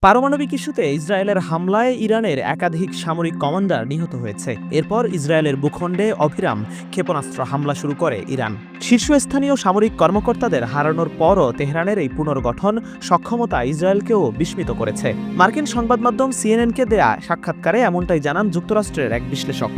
পারমাণবিক ইস্যুতে ইসরায়েলের হামলায় ইরানের একাধিক সামরিক কমান্ডার নিহত হয়েছে। এরপর ইসরায়েলের ভূখণ্ডে অবিরাম ক্ষেপণাস্ত্র হামলা শুরু করে ইরান। শীর্ষস্থানীয় সামরিক কর্মকর্তাদের হারানোর পরও তেহরানের এই পুনর্গঠন সক্ষমতা ইসরায়েলকেও বিস্মিত করেছে। মার্কিন সংবাদ মাধ্যম সিএনএনকে দেয়া সাক্ষাৎকারে এমনটাই জানান যুক্তরাষ্ট্রের এক বিশ্লেষক।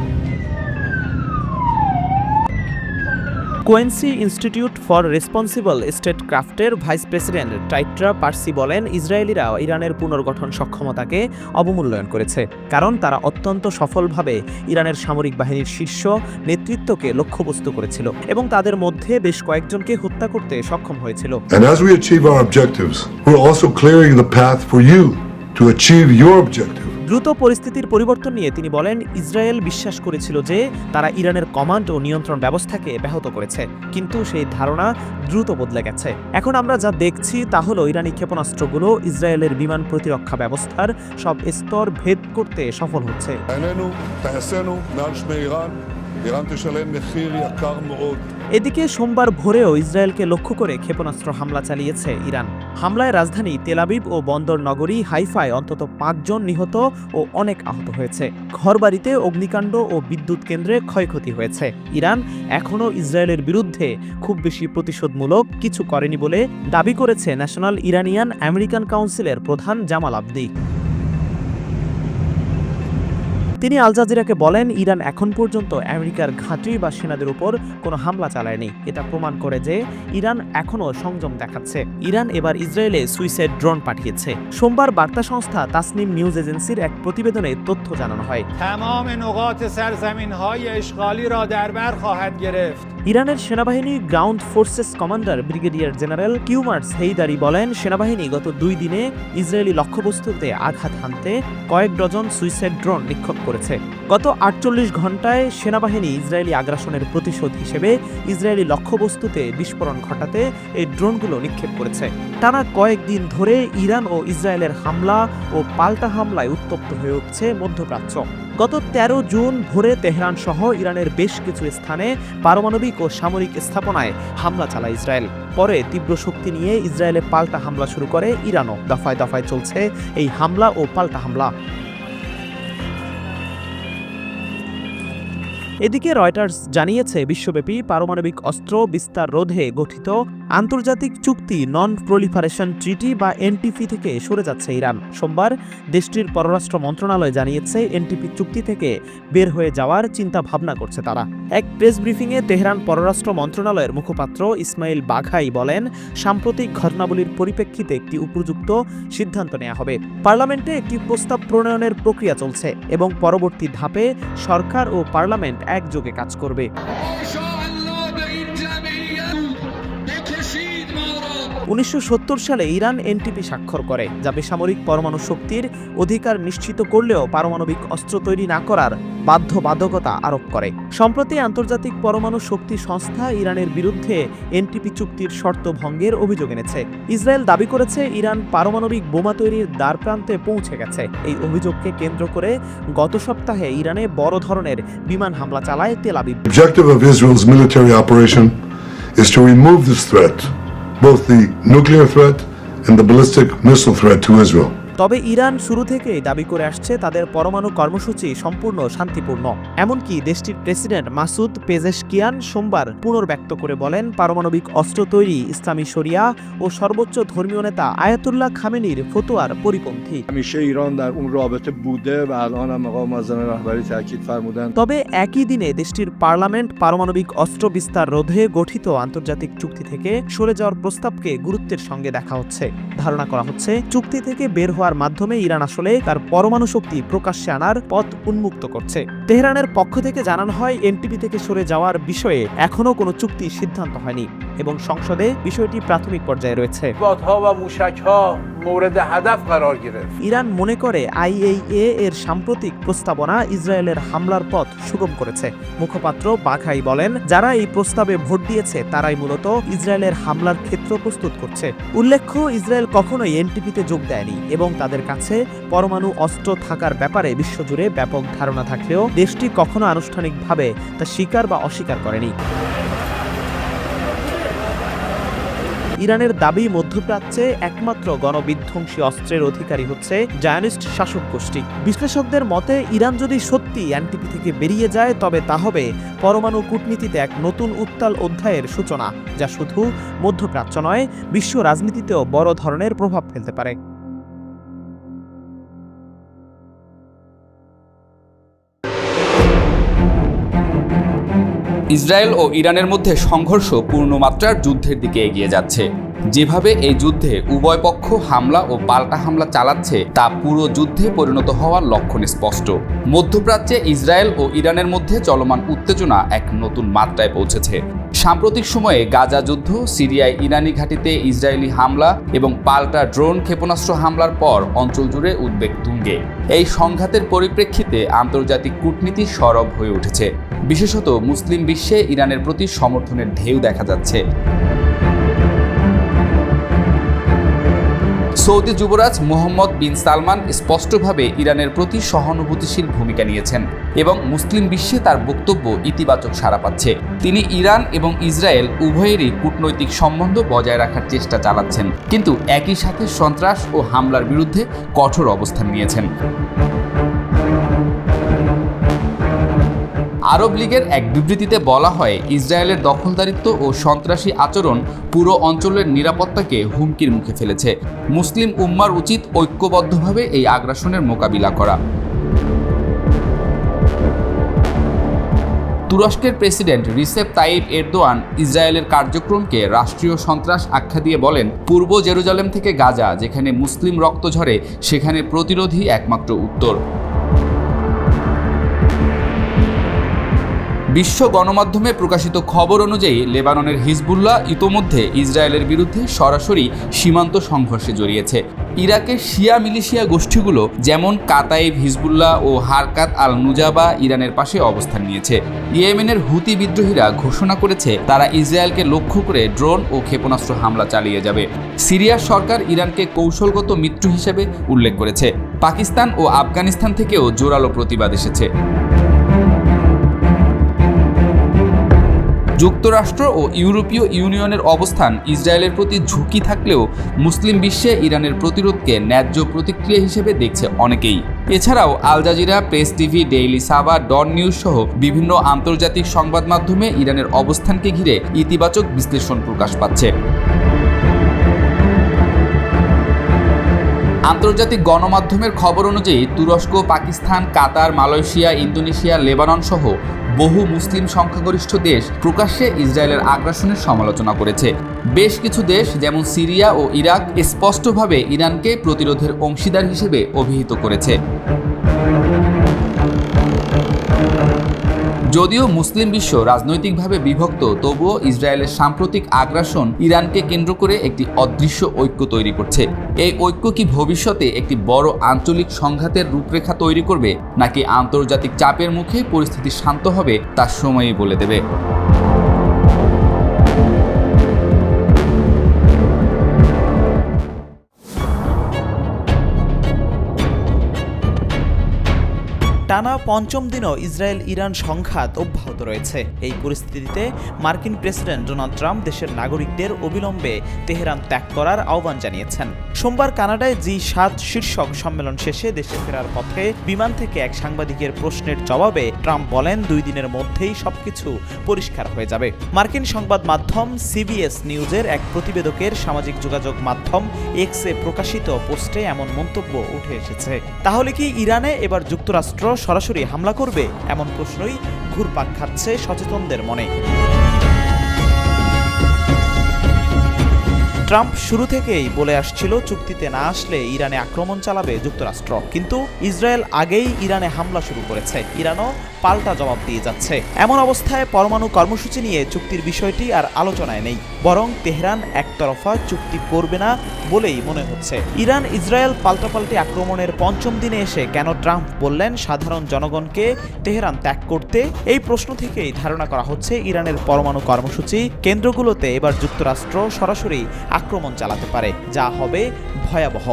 কোয়েন্সি ইনস্টিটিউট ফর রেসপন্সিবল স্টেটক্রাফটের ভাইস প্রেসিডেন্ট টাইট্রা পার্সি বলেন, ইসরায়েলিরা ইরানের পুনর্গঠন সক্ষমতাকে অবমূল্যায়ন করেছে, কারণ তারা অত্যন্ত সফলভাবে ইরানের সামরিক বাহিনীর শীর্ষ নেতৃত্বকে লক্ষ্যবস্তু করেছিল এবং তাদের মধ্যে বেশ কয়েকজনকে হত্যা করতে সক্ষম হয়েছিল। And as we achieve our objectives, we're also clearing the path for you to achieve your objective. দ্রুত পরিস্থিতির পরিবর্তন নিয়ে তিনি বলেন, ইসরায়েল বিশ্বাস করেছিল যে তারা ইরানের কমান্ড ও নিয়ন্ত্রণ ব্যবস্থাকে ব্যাহত করেছে, কিন্তু সেই ধারণা দ্রুত বদলে গেছে। এখন আমরা যা দেখছি তা হলো ইরানি ক্ষেপণাস্ত্রগুলো ইসরায়েলের বিমান প্রতিরক্ষা ব্যবস্থার সব স্তর ভেদ করতে সফল হচ্ছে। এদিকে সোমবার ভোরেও ইসরায়েলকে লক্ষ্য করে ক্ষেপণাস্ত্র হামলা চালিয়েছে ইরান। হামলায় রাজধানী তেলাবিব ও বন্দর নগরী হাইফায় অন্তত 5 জন নিহত ও অনেক আহত হয়েছে। ঘরবাড়িতে অগ্নিকাণ্ড ও বিদ্যুৎ কেন্দ্রে ক্ষয়ক্ষতি হয়েছে। ইরান এখনও ইসরায়েলের বিরুদ্ধে খুব বেশি প্রতিশোধমূলক কিছু করেনি বলে দাবি করেছে ন্যাশনাল ইরানিয়ান আমেরিকান কাউন্সিলের প্রধান জামাল আবদি। তিনি আল জাজিরাকে বলেন, ইরান এখন পর্যন্ত আমেরিকার ঘাঁটি বা সেনাদের উপর কোনো হামলা চালায়নি। এটা প্রমাণ করে যে ইরান এখনও সংযম দেখাচ্ছে। ইরান এবার ইসরায়েলে সুইসাইড ড্রোন পাঠিয়েছে। সোমবার বার্তা সংস্থা তাসনিম নিউজ এজেন্সির এক প্রতিবেদনে তথ্য জানানো হয়। ইরানের সেনাবাহিনী ground forces commander brigadier general Kioumars Heidari বলেন, সেনাবাহিনী গত 2 দিনে ইসরায়েলি লক্ষ্যবস্তুতে আঘাত হানতে কয়েক ডজন সুইসাইড ড্রোন নিক্ষেপ করেছে। গত 48 ঘন্টায় সেনাবাহিনী ইসরায়েলি আগ্রাসনের প্রতিশোধ হিসেবে ইসরায়েলি লক্ষ্যবস্তুতে বিস্ফোরণ ঘটাতে এই ড্রোনগুলো নিক্ষেপ করেছে। টানা কয়েকদিন ধরে ইরান ও ইসরায়েলের হামলা ও পাল্টা হামলায় উত্তপ্ত হয়ে উঠছে মধ্যপ্রাচ্য। গত 13 জুন ভোরে তেহরান সহ ইরানের বেশ কিছু স্থানে পারমাণবিক ও সামরিক স্থাপনায় হামলা চালায় ইসরায়েল। পরে তীব্র শক্তি নিয়ে ইসরায়েলে পাল্টা হামলা শুরু করে ইরানও। দফায় দফায় চলছে এই হামলা ও পাল্টা হামলা। এদিকে রয়টার্স জানিয়েছে, বিশ্বব্যাপী পারমাণবিক অস্ত্র বিস্তার রোধে গঠিত আন্তর্জাতিক চুক্তি নন প্রলিফারেশন ট্রিটি বা এনটিপি থেকে সরে যাচ্ছে ইরান। সোমবার দেশটির পররাষ্ট্র মন্ত্রণালয় জানিয়েছে, এনটিপি চুক্তি থেকে বের হয়ে যাওয়ার চিন্তা ভাবনা করছে তারা। এক প্রেস ব্রিফিংয়ে তেহরান পররাষ্ট্র মন্ত্রণালয়ের মুখপাত্র ইসমাইল বাঘাই বলেন, সাম্প্রতিক ঘটনাবলীর পরিপ্রেক্ষিতে একটি উপযুক্ত সিদ্ধান্ত নেওয়া হবে। পার্লামেন্টে একটি প্রস্তাব প্রণয়নের প্রক্রিয়া চলছে এবং পরবর্তী ধাপে সরকার ও পার্লামেন্ট একযোগে কাজ করবে। 1970 সালে ইরান এনটিপি স্বাক্ষর করে, যা বেসামরিক পরমাণু শক্তির অধিকার নিশ্চিত করলেও পারমাণবিক অস্ত্র তৈরি না করার বাধ্যবাধকতা আরোপ করে। সম্প্রতি আন্তর্জাতিক পরমাণু শক্তি সংস্থা ইরানের বিরুদ্ধে এনটিপি চুক্তির শর্ত ভঙ্গের অভিযোগ এনেছে। ইসরায়েল দাবি করেছে, ইরান পারমাণবিক বোমা তৈরির দ্বারপ্রান্তে পৌঁছে গেছে। এই অভিযোগকে কেন্দ্র করে গত সপ্তাহে ইরানে বড় ধরনের বিমান হামলা চালায় Tel Aviv. The objective of Israel's military operation is to remove this threat, both the nuclear threat and the ballistic missile threat to Israel. তবে ইরান শুরু থেকেই দাবি করে আসছে তাদের পরমাণু কর্মসূচি সম্পূর্ণ শান্তিপূর্ণ। এমনকি দেশটির প্রেসিডেন্ট মাসুদ পেজেশকিয়ান সোমবার পুনর্ব্যক্ত করে বলেন, পারমাণবিক অস্ত্র তৈরি ইসলামী শরিয়া ও সর্বোচ্চ ধর্মীয় নেতা আয়াতুল্লাহ খামেনির ফতোয়ার পরিপন্থী। তবে একই দিনে দেশটির পার্লামেন্ট পারমাণবিক অস্ত্র বিস্তার রোধে গঠিত আন্তর্জাতিক চুক্তি থেকে সরে যাওয়ার প্রস্তাবকে গুরুত্বের সঙ্গে দেখা হচ্ছে। ধারণা করা হচ্ছে, চুক্তি থেকে বের হওয়ার মাধ্যমে ইরান আসলে তার পরমাণু শক্তি প্রকাশ্যে আনার পথ উন্মুক্ত করছে। তেহরানের পক্ষ থেকে জানানো হয়, এনটিপি থেকে সরে যাওয়ার বিষয়ে এখনও কোনো চুক্তি সিদ্ধান্ত হয়নি এবং সংসদে বিষয়টি প্রাথমিক পর্যায়ে রয়েছে। ইরান মনে করে আইএইএ এর সাম্প্রতিক প্রস্তাবনা ইসরায়েলের হামলার পথ সুগম করেছে। মুখপাত্র বাঘাই বলেন, যারা এই প্রস্তাবে ভোট দিয়েছে তারাই মূলত ইসরায়েলের হামলার ক্ষেত্র প্রস্তুত করছে। উল্লেখ্য, ইসরায়েল কখনোই এনটিপিতে যোগ দেয়নি এবং তাদের কাছে পরমাণু অস্ত্র থাকার ব্যাপারে বিশ্বজুড়ে ব্যাপক ধারণা থাকলেও দেশটি কখনো আনুষ্ঠানিকভাবে তা স্বীকার বা অস্বীকার করেনি। ইরানের দাবি মধ্যপ্রাচ্যে একমাত্র গণবিধ্বংসী অস্ত্রের অধিকারী হচ্ছে জায়নিস্ট শাসক গোষ্ঠী। বিশ্লেষকদের মতে ইরান যদি সত্যি এনপিটি থেকে বেরিয়ে যায় তবে তা হবে পরমাণু কূটনীতিতে এক নতুন উত্তাল অধ্যায়ের সূচনা, যা শুধু মধ্যপ্রাচ্য নয়, বিশ্ব রাজনীতিতেও বড় ধরনের প্রভাব ফেলতে পারে। ইসরায়েল ও ইরানের মধ্যে সংঘর্ষ পূর্ণমাত্রার যুদ্ধের দিকে এগিয়ে যাচ্ছে। যেভাবে এই যুদ্ধে উভয় পক্ষ হামলা ও পাল্টা হামলা চালাচ্ছে তা পুরো যুদ্ধে পরিণত হওয়ার লক্ষণ স্পষ্ট। মধ্যপ্রাচ্যে ইসরায়েল ও ইরানের মধ্যে চলমান উত্তেজনা এক নতুন মাত্রায় পৌঁছেছে। সাম্প্রতিক সময়ে গাজা যুদ্ধ, সিরিয়ায় ইরানি ঘাঁটিতে ইসরায়েলি হামলা এবং পাল্টা ড্রোন ক্ষেপণাস্ত্র হামলার পর অঞ্চল জুড়ে উদ্বেগ তুঙ্গে। এই সংঘাতের পরিপ্রেক্ষিতে আন্তর্জাতিক কূটনীতি সরব হয়ে উঠেছে। বিশেষত মুসলিম বিশ্বে ইরানের প্রতি সমর্থনের ঢেউ দেখা যাচ্ছে। সৌদি যুবরাজ মোহাম্মদ বিন সালমান স্পষ্টভাবে ইরানের প্রতি সহানুভূতিশীল ভূমিকা নিয়েছেন এবং মুসলিম বিশ্বে তার বক্তব্য ইতিবাচক সাড়া পাচ্ছে। তিনি ইরান এবং ইসরায়েল উভয়েরই কূটনৈতিক সম্বন্ধ বজায় রাখার চেষ্টা চালাচ্ছেন, কিন্তু একই সাথে সন্ত্রাস ও হামলার বিরুদ্ধে কঠোর অবস্থান নিয়েছেন। আরব লীগের এক বিবৃতিতে বলা হয়, ইসরায়েলের দখলদারিত্ব ও সন্ত্রাসী আচরণ পুরো অঞ্চলের নিরাপত্তাকে হুমকির মুখে ফেলেছে। মুসলিম উম্মার উচিত ঐক্যবদ্ধভাবে এই আগ্রাসনের মোকাবিলা করা। তুরস্কের প্রেসিডেন্ট রিসেপ তাইপ এরদোয়ান ইসরায়েলের কার্যক্রমকে রাষ্ট্রীয় সন্ত্রাস আখ্যা দিয়ে বলেন, পূর্ব জেরুজালেম থেকে গাজা যেখানে মুসলিম রক্ত ঝরে সেখানে প্রতিরোধই একমাত্র উত্তর। বিশ্ব গণমাধ্যমে প্রকাশিত খবর অনুযায়ী লেবাননের হিজবুল্লাহ ইতোমধ্যে ইসরায়েলের বিরুদ্ধে সরাসরি সীমান্ত সংঘর্ষে জড়িয়েছে। ইরাকের শিয়া মিলিশিয়া গোষ্ঠীগুলো যেমন কাতাইব হিজবুল্লাহ ও হারকাত আল নুজাবা ইরানের পাশে অবস্থান নিয়েছে। ইয়েমেনের হুতি বিদ্রোহীরা ঘোষণা করেছে তারা ইসরায়েলকে লক্ষ্য করে ড্রোন ও ক্ষেপণাস্ত্র হামলা চালিয়ে যাবে। সিরিয়ার সরকার ইরানকে কৌশলগত মিত্র হিসেবে উল্লেখ করেছে। পাকিস্তান ও আফগানিস্তান থেকেও জোরালো প্রতিবাদ এসেছে। যুক্তরাষ্ট্র ও ইউরোপীয় ইউনিয়নের অবস্থান ইসরায়েলের প্রতি ঝুঁকি থাকলেও মুসলিম বিশ্বে ইরানের প্রতিরোধকে ন্যায্য প্রতিক্রিয়া হিসেবে দেখছে অনেকেই। এছাড়াও Al Jazeera, Press TV, Daily Sabah, Dawn News সহ বিভিন্ন আন্তর্জাতিক সংবাদ মাধ্যমে ইরানের অবস্থানকে ঘিরে ইতিবাচক বিশ্লেষণ প্রকাশ পাচ্ছে। আন্তর্জাতিক গণমাধ্যমের খবর অনুযায়ী তুরস্ক, পাকিস্তান, কাতার, মালয়েশিয়া, ইন্দোনেশিয়া, লেবানন সহ বহু মুসলিম সংখ্যাগরিষ্ঠ দেশ প্রকাশ্যে ইসরায়েলের আগ্রাসনের সমালোচনা করেছে। বেশ কিছু দেশ যেমন সিরিয়া ও ইরাক স্পষ্টভাবে ইরানকে প্রতিরোধের অংশীদার হিসেবে অভিহিত করেছে। যদিও মুসলিম বিশ্ব রাজনৈতিকভাবে বিভক্ত, তবুও ইসরায়েলের সাম্প্রতিক আগ্রাসন ইরানকে কেন্দ্র করে একটি অদৃশ্য ঐক্য তৈরি করছে। এই ঐক্য কি ভবিষ্যতে একটি বড় আঞ্চলিক সংঘাতের রূপরেখা তৈরি করবে, নাকি আন্তর্জাতিক চাপের মুখে পরিস্থিতি শান্ত হবে তা সময়ই বলে দেবে। টানা পঞ্চম দিনও ইসরায়েল ইরান সংঘাত অব্যাহত রয়েছে। এই পরিস্থিতিতে মার্কিন প্রেসিডেন্ট ডোনাল্ড ট্রাম্প দেশের নাগরিকদের অবিলম্বে তেহরান ত্যাগ করার আহ্বান জানিয়েছেন। সোমবার কানাডায় জি7 শীর্ষক সম্মেলন শেষে দেশে ফেরার পথে বিমান থেকে এক সাংবাদিকের প্রশ্নের জবাবে ট্রাম্প বলেন, 2 দিনের মধ্যেই সবকিছু পরিষ্কার হয়ে যাবে। মার্কিন সংবাদ মাধ্যম সিবিএস নিউজের এক প্রতিবেদকের সামাজিক যোগাযোগ মাধ্যম এক্সে প্রকাশিত পোস্টে এমন মন্তব্য উঠে এসেছে। তাহলে কি ইরানে এবার যুক্তরাষ্ট্র সরাসরি হামলা করবে? এমন প্রশ্নই ঘুরপাক খাচ্ছে সচেতনদের মনে। ট্রাম্প শুরু থেকেই বলে আসছিল, চুক্তিতে না আসলে ইরানে আক্রমণ চালাবে যুক্তরাষ্ট্র। কিন্তু ইসরায়েল আগেই ইরানে হামলা শুরু করেছে, ইরানও পাল্টা জবাব দিয়ে যাচ্ছে। এমন অবস্থায় পরমাণু কর্মসূচি নিয়ে চুক্তির বিষয়টি আর আলোচনায় নেই, বরং তেহরান একতরফা চুক্তি করবে না বলেই মনে হচ্ছে। ইরান ইসরায়েল পাল্টাপাল্টি আক্রমণের পঞ্চম দিনে এসে কেন ট্রাম্প বললেন সাধারণ জনগণকে তেহরান ত্যাগ করতে? এই প্রশ্ন থেকেই ধারণা করা হচ্ছে ইরানের পরমাণু কর্মসূচি কেন্দ্রগুলোতে এবার যুক্তরাষ্ট্র সরাসরি আক্রমণ চালাতে পারে, যা হবে ভয়াবহ।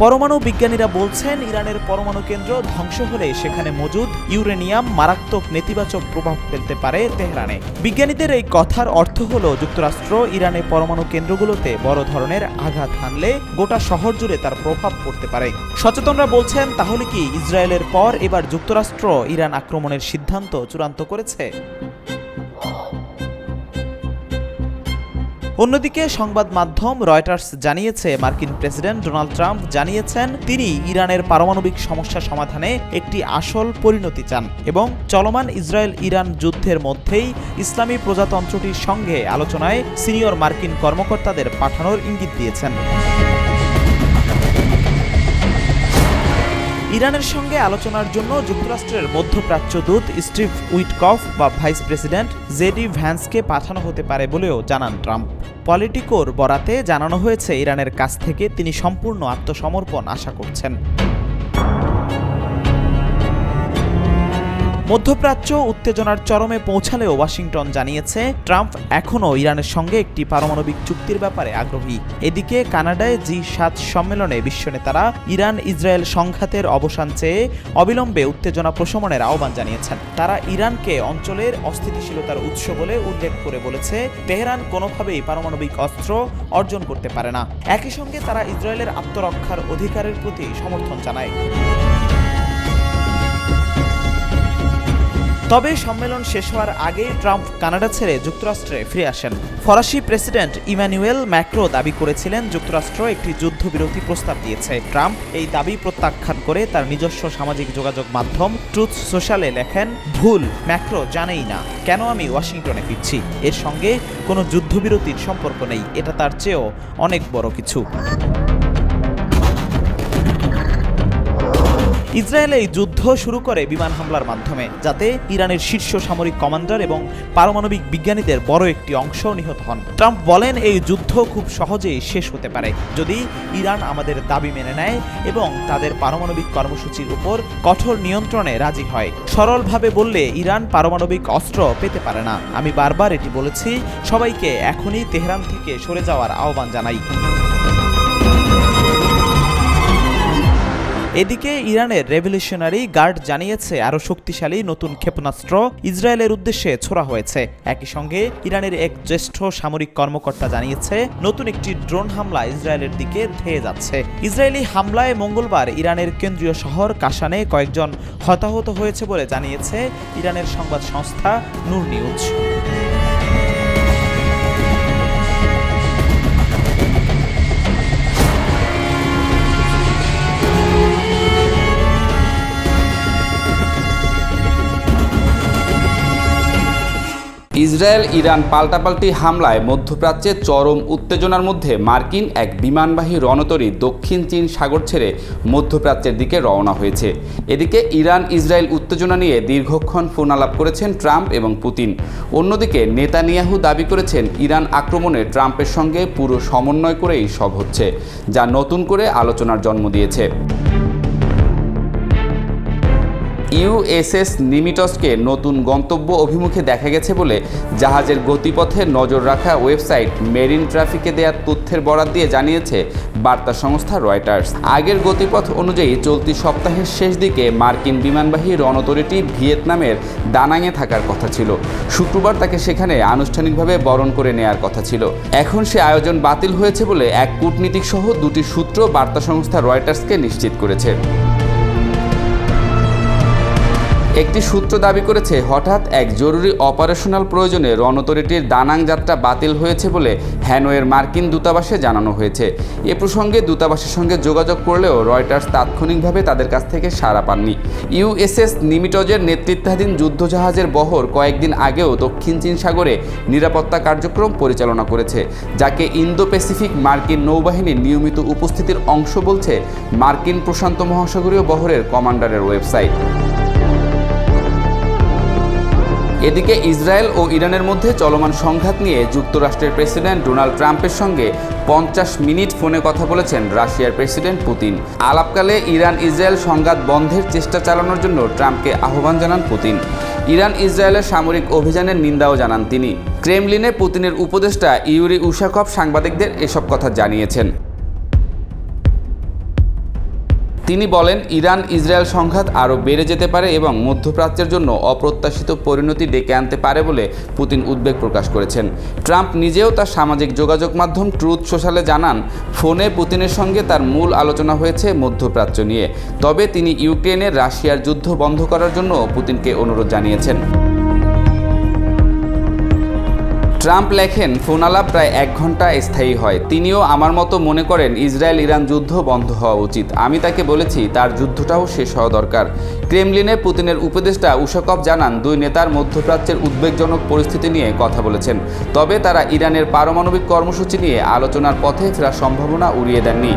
পরমাণু বিজ্ঞানীরা বলছেন ইরানের পরমাণু কেন্দ্র ধ্বংস হলে সেখানে মজুদ ইউরেনিয়াম মারাত্মক নেতিবাচক প্রভাব ফেলতে পারে তেহরানে। বিজ্ঞানীদের এই কথার অর্থ হলো যুক্তরাষ্ট্র ইরানের পরমাণু কেন্দ্রগুলোতে বড় ধরনের আঘাত হানলে গোটা শহর জুড়ে তার প্রভাব পড়তে পারে। সচেতনরা বলছেন তাহলে কি ইসরায়েলের পর এবার যুক্তরাষ্ট্র ইরান আক্রমণের সিদ্ধান্ত চূড়ান্ত করেছে? অন্যদিকে সংবাদ মাধ্যম রয়টার্স জানিয়েছে মার্কিন প্রেসিডেন্ট ডোনাল্ড ট্রাম্প জানিয়েছেন তিনি ইরানের পারমাণবিক সমস্যা সমাধানে একটি আসল পরিণতি চান এবং চলমান ইসরায়েল ইরান যুদ্ধের মধ্যেই ইসলামী প্রজাতন্ত্রটির সঙ্গে আলোচনায় সিনিয়র মার্কিন কর্মকর্তাদের পাঠানোর ইঙ্গিত দিয়েছেন। ইরানের সঙ্গে আলোচনার জন্য যুক্তরাষ্ট্রের মধ্যপ্রাচ্য দূত স্টিভ উইটকফ বা ভাইস প্রেসিডেন্ট জেডি ভ্যান্সকে পাঠানো হতে পারে বলেও জানান ট্রাম্প। পলিটিকোর বরাতে জানানো হয়েছে ইরানের কাছ থেকে তিনি সম্পূর্ণ আত্মসমর্পণ আশা করছেন। মধ্যপ্রাচ্য উত্তেজনার চরমে পৌঁছালেও ওয়াশিংটন জানিয়েছে ট্রাম্প এখনও ইরানের সঙ্গে একটি পারমাণবিক চুক্তির ব্যাপারে আগ্রহী। এদিকে কানাডায় G7 সম্মেলনে বিশ্বনেতারা ইরান ইসরায়েল সংঘাতের অবসান চেয়ে অবিলম্বে উত্তেজনা প্রশমনের আহ্বান জানিয়েছেন। তারা ইরানকে অঞ্চলের অস্থিতিশীলতার উৎস বলে উল্লেখ করে বলেছে তেহরান কোনোভাবেই পারমাণবিক অস্ত্র অর্জন করতে পারে না। একই সঙ্গে তারা ইসরায়েলের আত্মরক্ষার অধিকারের প্রতি সমর্থন জানায়। তবে সম্মেলন শেষ হওয়ার আগেই ট্রাম্প কানাডা ছেড়ে যুক্তরাষ্ট্রে ফিরে আসেন। ফরাসি প্রেসিডেন্ট ইমানুয়েল ম্যাক্রো দাবি করেছিলেন যুক্তরাষ্ট্র একটি যুদ্ধবিরতি প্রস্তাব দিয়েছে। ট্রাম্প এই দাবি প্রত্যাখ্যান করে তার নিজস্ব সামাজিক যোগাযোগ মাধ্যম ট্রুথ সোশ্যালে লেখেন, ভুল, ম্যাক্রো জানেই না কেন আমি ওয়াশিংটনে ফিরছি। এর সঙ্গে কোনো যুদ্ধবিরতির সম্পর্ক নেই, এটা তার চেয়েও অনেক বড় কিছু। ইসরায়েল এই যুদ্ধ শুরু করে বিমান হামলার মাধ্যমে, যাতে ইরানের শীর্ষ সামরিক কমান্ডার এবং পারমাণবিক বিজ্ঞানীদের বড় একটি অংশ নিহত হন। ট্রাম্প বলেন এই যুদ্ধ খুব সহজেই শেষ হতে পারে যদি ইরান আমাদের দাবি মেনে নেয় এবং তাদের পারমাণবিক কর্মসূচির উপর কঠোর নিয়ন্ত্রণে রাজি হয়। সরলভাবে বললে ইরান পারমাণবিক অস্ত্র পেতে পারে না। আমি বারবার এটি বলেছি, সবাইকে এখনই তেহরান থেকে সরে যাওয়ার আহ্বান জানাই। এদিকে ইরানের রেভলিউশনারি গার্ড জানিয়েছে আরও শক্তিশালী নতুন ক্ষেপণাস্ত্র ইসরায়েলের উদ্দেশ্যে ছোড়া হয়েছে। একই সঙ্গে ইরানের এক জ্যেষ্ঠ সামরিক কর্মকর্তা জানিয়েছে নতুন একটি ড্রোন হামলা ইসরায়েলের দিকে ধেয়ে যাচ্ছে। ইসরায়েলি হামলায় মঙ্গলবার ইরানের কেন্দ্রীয় শহর কাশানে কয়েকজন হতাহত হয়েছে বলে জানিয়েছে ইরানের সংবাদ সংস্থা নূর নিউজ। ইসরায়েল ইরান পাল্টাপাল্টি হামলায় মধ্যপ্রাচ্যে চরম উত্তেজনার মধ্যে মার্কিন এক বিমানবাহী রণতরী দক্ষিণ চীন সাগর ছেড়ে মধ্যপ্রাচ্যের দিকে রওনা হয়েছে। এদিকে ইরান ইসরায়েল উত্তেজনা নিয়ে দীর্ঘক্ষণ ফোন আলাপ করেছেন ট্রাম্প এবং পুতিন। অন্যদিকে নেতানিয়াহু দাবি করেছেন ইরান আক্রমণে ট্রাম্পের সঙ্গে পুরো সমন্বয় করেই সব হচ্ছে, যা নতুন করে আলোচনার জন্ম দিয়েছে। ইউএসএস নিমিটসকে নতুন গন্তব্য অভিমুখে দেখা গেছে বলে জাহাজের গতিপথে নজর রাখা ওয়েবসাইট মেরিন ট্রাফিকে দেয়া তথ্যের বরাত দিয়ে জানিয়েছে বার্তা সংস্থা রয়টার্স। আগের গতিপথ অনুযায়ী চলতি সপ্তাহের শেষ দিকে মার্কিন বিমানবাহী রণতরীটি ভিয়েতনামের দানাংয়ে থাকার কথা ছিল। শুক্রবার তাকে সেখানে আনুষ্ঠানিকভাবে বরণ করে নেয়ার কথা ছিল। এখন সে আয়োজন বাতিল হয়েছে বলে এক কূটনীতিক সহ দুটি সূত্র বার্তা সংস্থা রয়টার্সকে নিশ্চিত করেছে। একটি সূত্র দাবি করেছে হঠাৎ এক জরুরি অপারেশনাল প্রয়োজনে রণতরীটির দানাং যাত্রা বাতিল হয়েছে বলে হ্যানয়ের মার্কিন দূতাবাসে জানানো হয়েছে। এ প্রসঙ্গে দূতাবাসের সঙ্গে যোগাযোগ করলেও রয়টার্স তাৎক্ষণিকভাবে তাদের কাছ থেকে সাড়া পাননি। ইউএসএস নিমিটজের নেতৃত্বাধীন যুদ্ধজাহাজের বহর কয়েকদিন আগেও দক্ষিণ চীন সাগরে নিরাপত্তা কার্যক্রম পরিচালনা করেছে, যাকে ইন্দো প্যাসিফিক মার্কিন নৌবাহিনীর নিয়মিত উপস্থিতির অংশ বলছে মার্কিন প্রশান্ত মহাসাগরীয় বহরের কমান্ডারের ওয়েবসাইট। এদিকে ইসরায়েল ও ইরানের মধ্যে চলমান সংঘাত নিয়ে যুক্তরাষ্ট্রের প্রেসিডেন্ট ডোনাল্ড ট্রাম্পের সঙ্গে 50 মিনিট ফোনে কথা বলেছেন রাশিয়ার প্রেসিডেন্ট পুতিন। আলাপকালে ইরান ইসরায়েল সংঘাত বন্ধের চেষ্টা চালানোর জন্য ট্রাম্পকে আহ্বান জানান পুতিন। ইরান ইসরায়েলের সামরিক অভিযানের নিন্দাও জানান তিনি। ক্রেমলিনে পুতিনের উপদেষ্টা ইউরি উশাকভ সাংবাদিকদের এসব কথা জানিয়েছেন। তিনি বলেন, ইরান ইসরায়েল সংঘাত আরও বেড়ে যেতে পারে এবং মধ্যপ্রাচ্যের জন্য অপ্রত্যাশিত পরিণতি ডেকে আনতে পারে বলে পুতিন উদ্বেগ প্রকাশ করেছেন। ট্রাম্প নিজেও তার সামাজিক যোগাযোগ মাধ্যম ট্রুথ সোশ্যালে জানান, ফোনে পুতিনের সঙ্গে তার মূল আলোচনা হয়েছে মধ্যপ্রাচ্য নিয়ে। তবে তিনি ইউক্রেনের রাশিয়ার যুদ্ধ বন্ধ করার জন্য পুতিনকে অনুরোধ জানিয়েছেন। ট্রাম্প লেখেন, ফোন আলাপ প্রায় 1 ঘন্টা স্থায়ী হয়। তিনিও আমার মতো মনে করেন ইসরায়েল ইরান যুদ্ধ বন্ধ হওয়া উচিত। আমি তাকে বলেছি তার যুদ্ধটাও শেষ হওয়া দরকার। ক্রেমলিনে পুতিনের উপদেষ্টা উশাকভ জানান, দুই নেতার মধ্যপ্রাচ্যের উদ্বেগজনক পরিস্থিতি নিয়ে কথা বলেছেন। তবে তারা ইরানের পারমাণবিক কর্মসূচি নিয়ে আলোচনার পথে ফেরার সম্ভাবনা উড়িয়ে দেননি।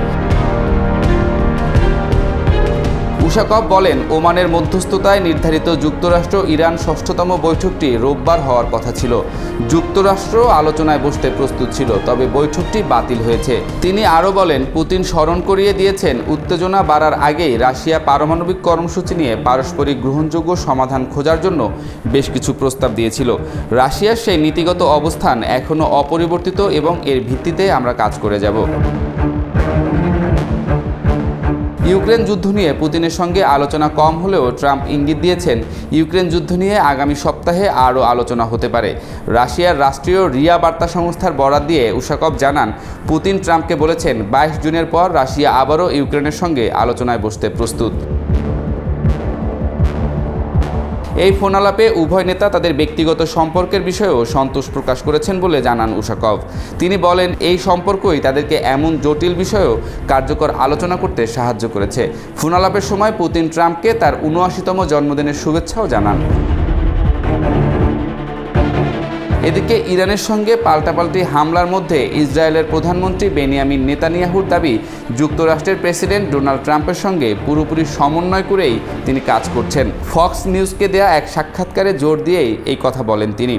উশাকভ বলেন, ওমানের মধ্যস্থতায় নির্ধারিত যুক্তরাষ্ট্র ইরান ৬ষ্ঠতম বৈঠকটি রোববার হওয়ার কথা ছিল। যুক্তরাষ্ট্র আলোচনায় বসতে প্রস্তুত ছিল, তবে বৈঠকটি বাতিল হয়েছে। তিনি আরও বলেন, পুতিন স্মরণ করিয়ে দিয়েছেন, উত্তেজনা বাড়ার আগেই রাশিয়া পারমাণবিক কর্মসূচি নিয়ে পারস্পরিক গ্রহণযোগ্য সমাধান খোঁজার জন্য বেশ কিছু প্রস্তাব দিয়েছিল। রাশিয়ার সেই নীতিগত অবস্থান এখনও অপরিবর্তিত এবং এর ভিত্তিতে আমরা কাজ করে যাব। ইউক্রেন যুদ্ধ নিয়ে পুতিনের সঙ্গে আলোচনা কম হলেও ট্রাম্প ইঙ্গিত দিয়েছেন, ইউক্রেন যুদ্ধ নিয়ে আগামী সপ্তাহে আরও আলোচনা হতে পারে। রাশিয়ার রাষ্ট্রীয় রিয়া বার্তা সংস্থার বরাত দিয়ে উশাকভ জানান, পুতিন ট্রাম্পকে বলেছেন 22 জুনের পর রাশিয়া আবারও ইউক্রেনের সঙ্গে আলোচনায় বসতে প্রস্তুত। এই ফোন আলাপে উভয় নেতা তাদের ব্যক্তিগত সম্পর্কের বিষয়েও সন্তোষ প্রকাশ করেছেন বলে জানান উশাকভ। তিনি বলেন, এই সম্পর্কই তাদেরকে এমন জটিল বিষয়েও কার্যকর আলোচনা করতে সাহায্য করেছে। ফোন আলাপের সময় পুতিন ট্রাম্পকে তার ৭৯তম জন্মদিনের শুভেচ্ছাও জানান। এদিকে ইরানের সঙ্গে পাল্টাপাল্টি হামলার মধ্যে ইসরায়েলের প্রধানমন্ত্রী বেনিয়ামিন নেতানিয়াহুর দাবি, যুক্তরাষ্ট্রের প্রেসিডেন্ট ডোনাল্ড ট্রাম্পের সঙ্গে পুরোপুরি সমন্বয় করেই তিনি কাজ করছেন। ফক্স নিউজকে দেয়া এক সাক্ষাৎকারে জোর দিয়েই এই কথা বলেন তিনি।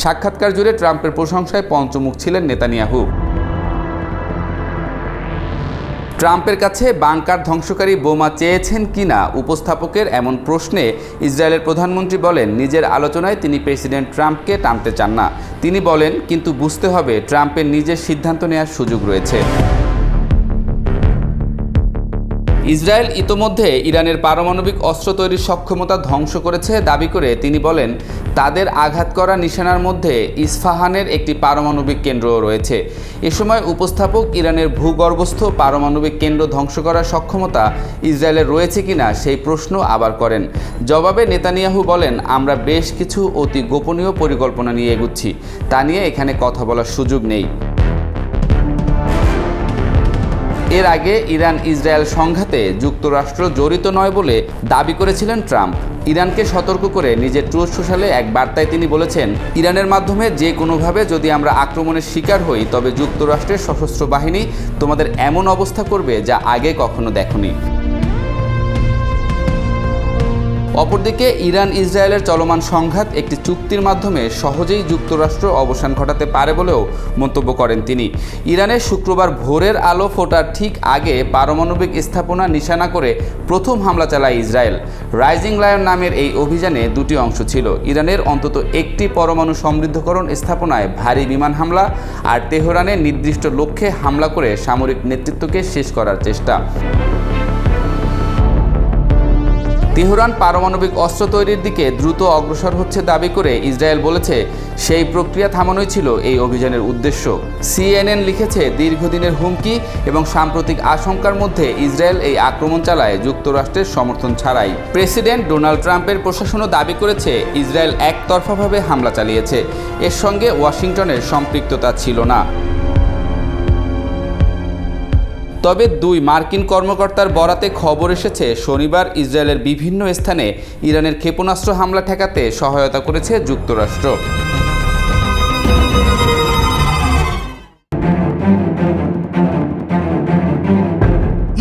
সাক্ষাৎকার জুড়ে ট্রাম্পের প্রশংসায় পঞ্চমুখ ছিলেন নেতানিয়াহু। ট্রাম্পের কাছে বাংকার ধ্বংসকারী বোমা চেয়েছেন কিনা উপস্থাপকের এমন প্রশ্নে ইসরায়েলের প্রধানমন্ত্রী বলেন, নিজের আলোচনায় তিনি প্রেসিডেন্ট ট্রাম্পকে টানতে চান না। তিনি বলেন, কিন্তু বুঝতে হবে ট্রাম্পের নিজের সিদ্ধান্ত নেওয়ার সুযোগ রয়েছে। ইসরায়েল ইতোমধ্যে ইরানের পারমাণবিক অস্ত্র তৈরির সক্ষমতা ধ্বংস করেছে দাবি করে তিনি বলেন, তাদের আঘাত করা নিশানার মধ্যে ইস্ফাহানের একটি পারমাণবিক কেন্দ্রও রয়েছে। এ সময় উপস্থাপক ইরানের ভূগর্ভস্থ পারমাণবিক কেন্দ্র ধ্বংস করার সক্ষমতা ইসরায়েলের রয়েছে কিনা সেই প্রশ্ন আবার করেন। জবাবে নেতানিয়াহু বলেন, আমরা বেশ কিছু অতি গোপনীয় পরিকল্পনা নিয়ে এগুচ্ছি, তা নিয়ে এখানে কথা বলার সুযোগ নেই। এর আগে ইরান ইসরায়েল সংঘাতে যুক্তরাষ্ট্র জড়িত নয় বলে দাবি করেছিলেন ট্রাম্প। ইরানকে সতর্ক করে নিজের ট্রুথ সোশ্যালে এক বার্তায় তিনি বলেছেন, ইরানের মাধ্যমে যে কোনোভাবে যদি আমরা আক্রমণের শিকার হই, তবে যুক্তরাষ্ট্রের সশস্ত্র বাহিনী তোমাদের এমন অবস্থা করবে যা আগে কখনো দেখোনি। অপরদিকে ইরান ইসরায়েলের চলমান সংঘাত একটি চুক্তির মাধ্যমে সহজেই যুক্তরাষ্ট্র অবসান ঘটাতে পারে বলেও মন্তব্য করেন তিনি। ইরানের শুক্রবার ভোরের আলো ফোটার ঠিক আগে পারমাণবিক স্থাপনা নিশানা করে প্রথম হামলা চালায় ইসরায়েল। রাইজিং লায়ন নামের এই অভিযানে দুটি অংশ ছিল, ইরানের অন্তত একটি পরমাণু সমৃদ্ধকরণ স্থাপনায় ভারী বিমান হামলা আর তেহরানের নির্দিষ্ট লক্ষ্যে হামলা করে সামরিক নেতৃত্বকে শেষ করার চেষ্টা। তেহরান পারমাণবিক অস্ত্র তৈরির দিকে দ্রুত অগ্রসর হচ্ছে দাবি করে ইসরায়েল বলেছে, সেই প্রক্রিয়া থামানোই ছিল এই অভিযানের উদ্দেশ্য। CNN লিখেছে, দীর্ঘদিনের হুমকি এবং সাম্প্রতিক আশঙ্কার মধ্যে ইসরায়েল এই আক্রমণ চালায় যুক্তরাষ্ট্রের সমর্থন ছাড়াই। প্রেসিডেন্ট ডোনাল্ড ট্রাম্পের প্রশাসনও দাবি করেছে, ইসরায়েল একতরফাভাবে হামলা চালিয়েছে, এর সঙ্গে ওয়াশিংটনের সম্পৃক্ততা ছিল না। তবে দুই মার্কিন কর্মকর্তার বরাতে খবর এসেছে, শনিবার ইসরায়েলের বিভিন্ন স্থানে ইরানের ক্ষেপণাস্ত্র হামলা ঠেকাতে সহায়তা করেছে যুক্তরাষ্ট্র।